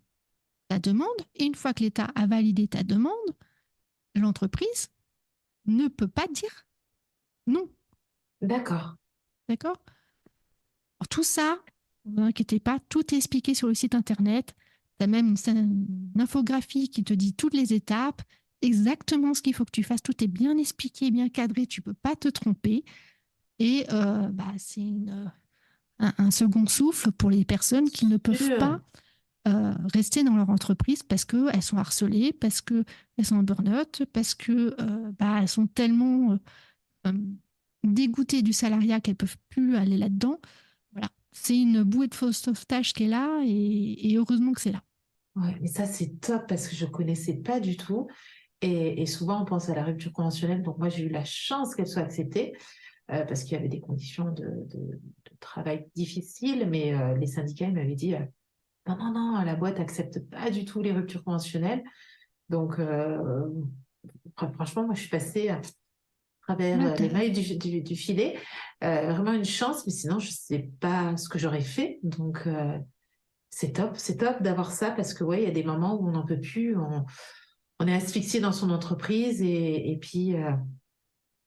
ta demande. Et une fois que l'État a validé ta demande, l'entreprise ne peut pas dire non. D'accord. D'accord? Alors, tout ça, Ne vous inquiétez pas, tout est expliqué sur le site internet. Tu as même une infographie qui te dit toutes les étapes, exactement ce qu'il faut que tu fasses. Tout est bien expliqué, bien cadré, tu ne peux pas te tromper. Et c'est un second souffle pour les personnes qui ne peuvent pas rester dans leur entreprise parce qu'elles sont harcelées, parce qu'elles sont en burn-out, parce qu'elles sont tellement euh, dégoûtées du salariat qu'elles ne peuvent plus aller là-dedans. Voilà. C'est une bouée de sauvetage qui est là et heureusement que c'est là. Ouais, mais ça, c'est top parce que je connaissais pas du tout. Et souvent, on pense à la rupture conventionnelle. Donc, moi, j'ai eu la chance qu'elle soit acceptée parce qu'il y avait des conditions de travail difficiles. Mais les syndicats, ils m'avaient dit non, non, non, la boîte accepte pas du tout les ruptures conventionnelles. Donc, franchement, moi, je suis passée à travers Là, les mailles du filet. Vraiment une chance, mais sinon, je sais pas ce que j'aurais fait. Donc, c'est top d'avoir ça parce que, ouais, il y a des moments où on n'en peut plus. On est asphyxié dans son entreprise et puis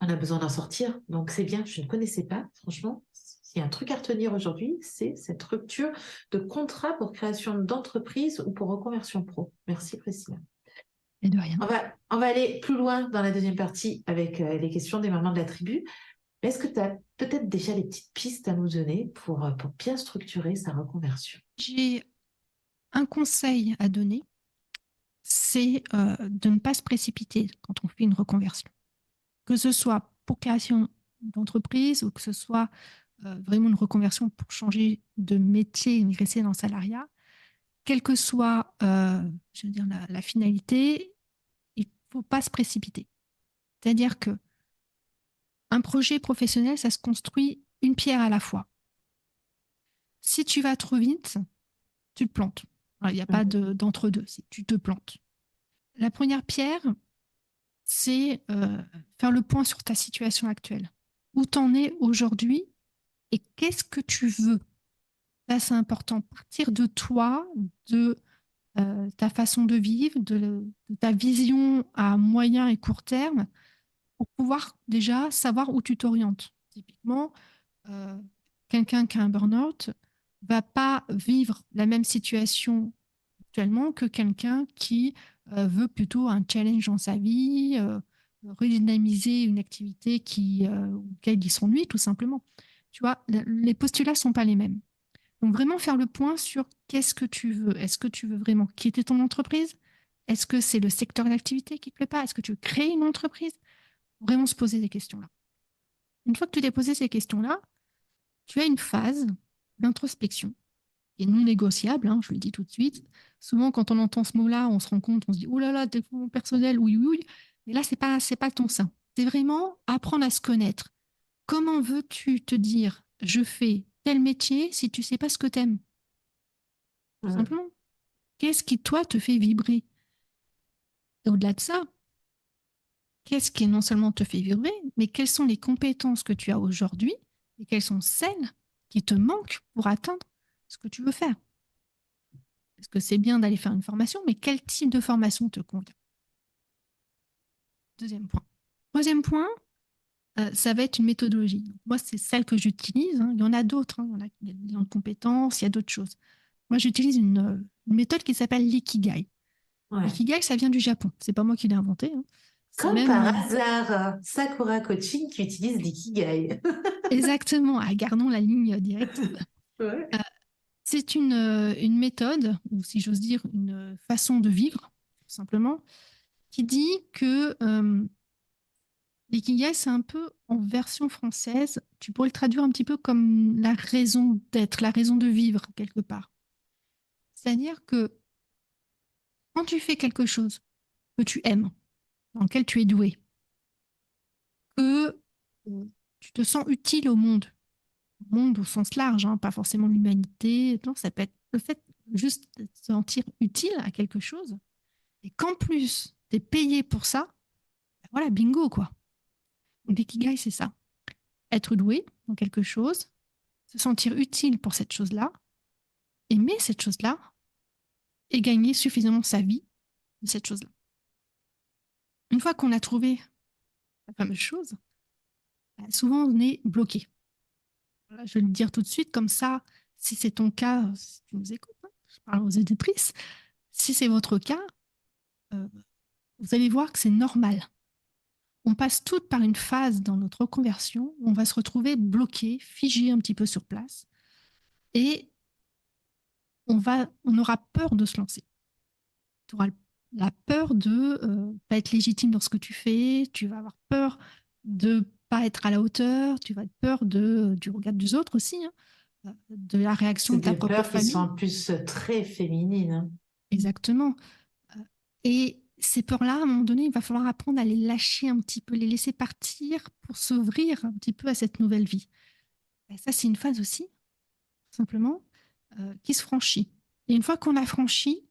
on a besoin d'en sortir. Donc, c'est bien. Je ne connaissais pas, franchement. S'il y a un truc à retenir aujourd'hui, c'est cette rupture de contrat pour création d'entreprise ou pour reconversion pro. Merci, Priscilla. et de rien. On va aller plus loin dans la deuxième partie avec les questions des mamans de la tribu. Est-ce que tu as peut-être déjà des petites pistes à nous donner pour bien structurer sa reconversion? J'ai un conseil à donner, c'est de ne pas se précipiter quand on fait une reconversion. Que ce soit pour création d'entreprise ou que ce soit vraiment une reconversion pour changer de métier et rester dans le salariat, quelle que soit je veux dire, la finalité, il ne faut pas se précipiter. C'est-à-dire que un projet professionnel, ça se construit une pierre à la fois. Si tu vas trop vite, tu te plantes. Il n'y a pas d'entre-deux, tu te plantes. La première pierre, c'est faire le point sur ta situation actuelle. Où t'en es aujourd'hui et qu'est-ce que tu veux? Là, c'est important. Partir de toi, de ta façon de vivre, de ta vision à moyen et court terme, pour pouvoir déjà savoir où tu t'orientes. Typiquement, euh, quelqu'un qui a un burn-out va pas vivre la même situation actuellement que quelqu'un qui veut plutôt un challenge dans sa vie, redynamiser une activité auquel il s'ennuie tout simplement. Tu vois, les postulats sont pas les mêmes. Donc vraiment faire le point sur qu'est-ce que tu veux. Est-ce que tu veux vraiment quitter ton entreprise? Est-ce que c'est le secteur d'activité qui ne te plaît pas? Est-ce que tu veux créer une entreprise? Vraiment se poser ces questions-là. Une fois que tu t'es posé ces questions-là, tu as une phase d'introspection qui est non négociable, hein, je le dis tout de suite. Souvent, quand on entend ce mot-là, on se rend compte, on se dit, oh là là, développement personnel, oui, oui, oui. Mais là, c'est pas ton sein. C'est vraiment apprendre à se connaître. Comment veux-tu te dire, je fais tel métier si tu sais pas ce que t'aimes? Tout Mhm. simplement. Qu'est-ce qui, toi, te fait vibrer? Et au-delà de ça, qu'est-ce qui non seulement te fait vibrer, mais quelles sont les compétences que tu as aujourd'hui et quelles sont celles qui te manquent pour atteindre ce que tu veux faire? Parce que c'est bien d'aller faire une formation, mais quel type de formation te convient? Deuxième point. Troisième point, ça va être une méthodologie. Donc, moi, c'est celle que j'utilise, hein. Il y en a d'autres, hein. Il y a des compétences, il y a d'autres choses. Moi, j'utilise une méthode qui s'appelle l'ikigai. Ouais. L'ikigai, ça vient du Japon. C'est pas moi qui l'ai inventé, hein. C'est Comme même par hasard, Sakura Coaching qui utilise l'ikigai. exactement, gardons la ligne directe. Ouais. C'est une méthode, ou si j'ose dire, une façon de vivre, tout simplement, qui dit que l'ikigai, c'est un peu en version française. Tu pourrais le traduire un petit peu comme la raison d'être, la raison de vivre, quelque part. C'est-à-dire que quand tu fais quelque chose que tu aimes, dans lequel tu es doué, que tu te sens utile au monde au sens large, hein, pas forcément l'humanité, non, ça peut être le fait juste de se sentir utile à quelque chose, et qu'en plus, tu es payé pour ça, ben voilà, bingo, quoi. Donc, l'ikigai, c'est ça. Être doué dans quelque chose, se sentir utile pour cette chose-là, aimer cette chose-là, et gagner suffisamment sa vie de cette chose-là. Une fois qu'on a trouvé la fameuse chose, ben, souvent on est bloqué. Voilà, je vais le dire tout de suite, comme ça, si c'est ton cas, si tu nous écoutes, hein, je parle aux éditrices, si c'est votre cas, euh, vous allez voir que c'est normal. On passe toutes par une phase dans notre reconversion où on va se retrouver bloqué, figé un petit peu sur place et on aura peur de se lancer. Tu auras la peur de pas être légitime dans ce que tu fais, tu vas avoir peur de pas être à la hauteur, tu vas avoir peur du regard des autres aussi, hein, de la réaction C'est de ta des propre peurs qui sont famille. en plus très féminines, hein. Exactement. Et ces peurs-là, à un moment donné, il va falloir apprendre à les lâcher un petit peu, les laisser partir pour s'ouvrir un petit peu à cette nouvelle vie. Et ça, c'est une phase aussi, simplement, qui se franchit. Et une fois qu'on l'a franchie,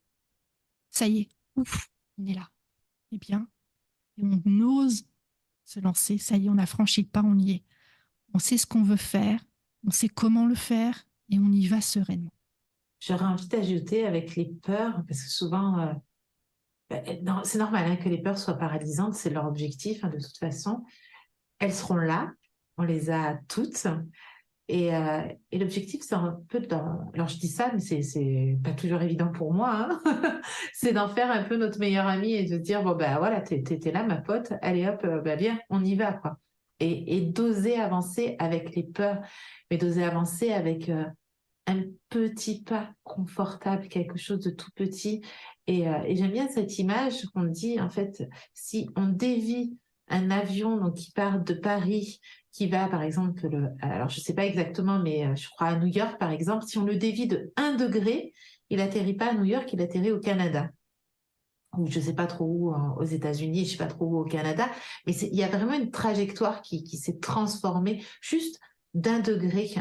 ça y est, ouf, on est là. Eh bien, et on ose se lancer. Ça y est, on a franchi le pas, on y est. On sait ce qu'on veut faire, on sait comment le faire et on y va sereinement. J'aurais envie d'ajouter avec les peurs, parce que souvent, non, c'est normal hein, que les peurs soient paralysantes, c'est leur objectif hein, de toute façon. Elles seront là, on les a toutes. Et l'objectif, c'est un peu Alors, je dis ça, mais c'est pas toujours évident pour moi, hein. C'est d'en faire un peu notre meilleur ami et de dire, bon, ben voilà, t'es là, ma pote, allez hop, ben, viens, on y va, quoi. Et d'oser avancer avec les peurs, mais d'oser avancer avec un petit pas confortable, quelque chose de tout petit. Et j'aime bien cette image qu'on dit, en fait, si on dévie un avion donc, qui part de Paris, qui va, par exemple, alors je ne sais pas exactement, mais je crois à New York, par exemple, si on le dévie de 1 degré, il atterrit pas à New York, il atterrit au Canada. Ou je ne sais pas trop où, aux États-Unis, je ne sais pas trop où au Canada, mais il y a vraiment une trajectoire qui s'est transformée juste d'1 degré.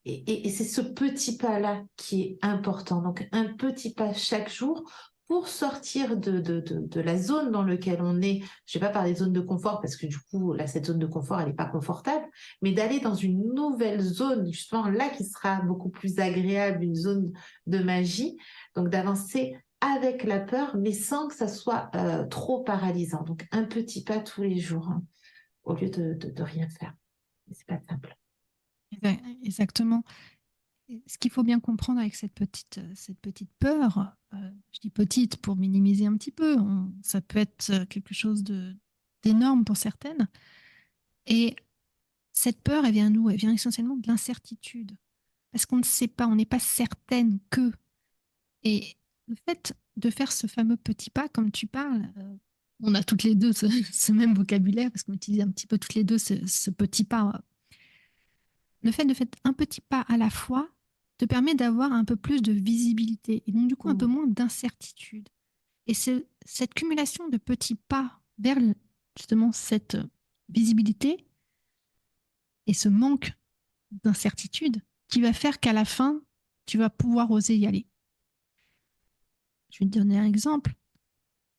Et c'est ce petit pas-là qui est important. Donc, un petit pas chaque jour pour sortir de la zone dans laquelle on est. Je ne vais pas parler de zone de confort parce que du coup, là, cette zone de confort, elle n'est pas confortable, mais d'aller dans une nouvelle zone, justement, là, qui sera beaucoup plus agréable, une zone de magie. Donc, d'avancer avec la peur, mais sans que ça soit trop paralysant. Donc, un petit pas tous les jours, hein, au lieu de rien faire. C'est pas simple. Exactement. Ce qu'il faut bien comprendre avec cette petite peur, je dis petite pour minimiser un petit peu, ça peut être quelque chose d'énorme pour certaines. Et cette peur, elle vient d'où? Elle vient essentiellement de l'incertitude. Parce qu'on ne sait pas, on n'est pas certaine que. Et le fait de faire ce fameux petit pas, comme tu parles, on a toutes les deux ce même vocabulaire, parce qu'on utilise un petit peu toutes les deux ce petit pas. Le fait de faire un petit pas à la fois te permet d'avoir un peu plus de visibilité et donc du coup un peu Mm. moins d'incertitude. Et c'est cette cumulation de petits pas vers justement cette visibilité et ce manque d'incertitude qui va faire qu'à la fin, tu vas pouvoir oser y aller. Je vais te donner un exemple.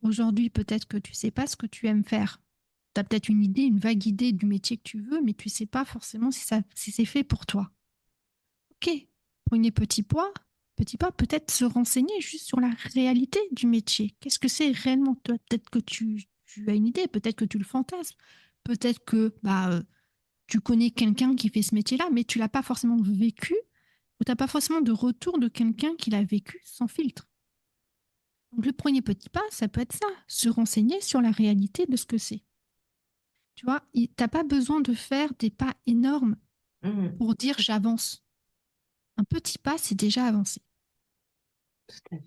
Aujourd'hui, peut-être que tu ne sais pas ce que tu aimes faire. Tu as peut-être une idée, une vague idée du métier que tu veux, mais tu ne sais pas forcément si c'est fait pour toi. Ok, prenez petit pas, peut-être se renseigner juste sur la réalité du métier. Qu'est-ce que c'est réellement? Toi, peut-être que tu as une idée, peut-être que tu le fantasmes, peut-être que tu connais quelqu'un qui fait ce métier-là, mais tu l'as pas forcément vécu, ou tu n'as pas forcément de retour de quelqu'un qui l'a vécu sans filtre. Donc le premier petit pas, ça peut être ça, se renseigner sur la réalité de ce que c'est. Tu vois, tu n'as pas besoin de faire des pas énormes Mm. pour dire j'avance. Un petit pas, c'est déjà avancé. Tout à fait.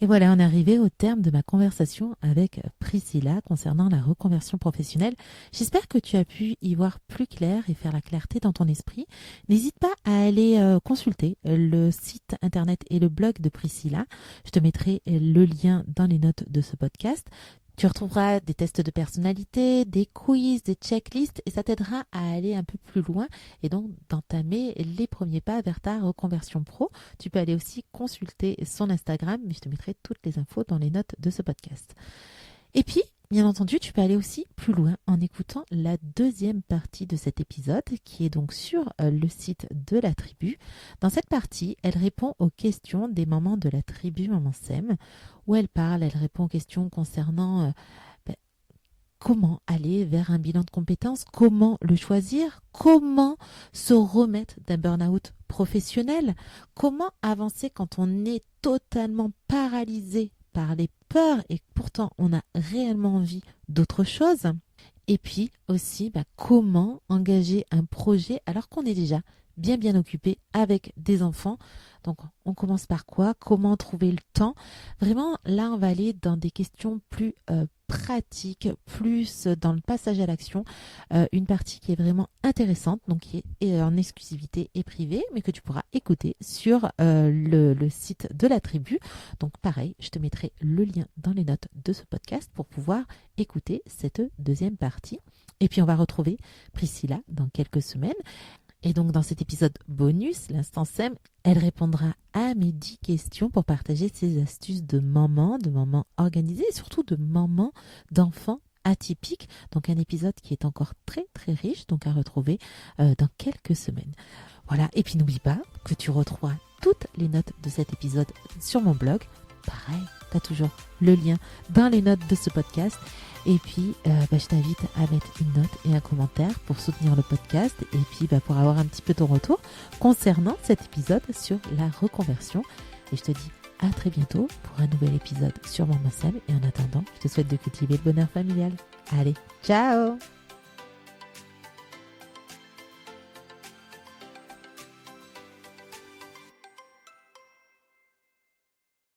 Et voilà, on est arrivé au terme de ma conversation avec Priscilla concernant la reconversion professionnelle. J'espère que tu as pu y voir plus clair et faire la clarté dans ton esprit. N'hésite pas à aller consulter le site internet et le blog de Priscilla. Je te mettrai le lien dans les notes de ce podcast. Tu retrouveras des tests de personnalité, des quiz, des checklists et ça t'aidera à aller un peu plus loin et donc d'entamer les premiers pas vers ta reconversion pro. Tu peux aller aussi consulter son Instagram, mais je te mettrai toutes les infos dans les notes de ce podcast. Et puis, bien entendu, tu peux aller aussi plus loin en écoutant la deuxième partie de cet épisode qui est donc sur le site de la tribu. Dans cette partie, elle répond aux questions des mamans de la tribu Maman Sème, où elle répond aux questions concernant comment aller vers un bilan de compétences, comment le choisir, comment se remettre d'un burn-out professionnelle. Comment avancer quand on est totalement paralysé par les peurs et pourtant on a réellement envie d'autre chose. Et puis aussi, comment engager un projet alors qu'on est déjà bien occupé avec des enfants. Donc, on commence par quoi? Comment trouver le temps? Vraiment, là, on va aller dans des questions plus pratiques, plus dans le passage à l'action. Une partie qui est vraiment intéressante, donc qui est en exclusivité et privée, mais que tu pourras écouter sur le site de la tribu. Donc, pareil, je te mettrai le lien dans les notes de ce podcast pour pouvoir écouter cette deuxième partie. Et puis, on va retrouver Priscilla dans quelques semaines. Et donc, dans cet épisode bonus, l'Instant Sème, elle répondra à mes 10 questions pour partager ses astuces de maman organisée et surtout de maman d'enfants atypiques. Donc, un épisode qui est encore très riche, donc à retrouver dans quelques semaines. Voilà, et puis n'oublie pas que tu retrouveras toutes les notes de cet épisode sur mon blog. Pareil, tu as toujours le lien dans les notes de ce podcast. Et puis, je t'invite à mettre une note et un commentaire pour soutenir le podcast et puis pour avoir un petit peu ton retour concernant cet épisode sur la reconversion. Et je te dis à très bientôt pour un nouvel épisode sur Maman Sème. Et en attendant, je te souhaite de cultiver le bonheur familial. Allez, ciao!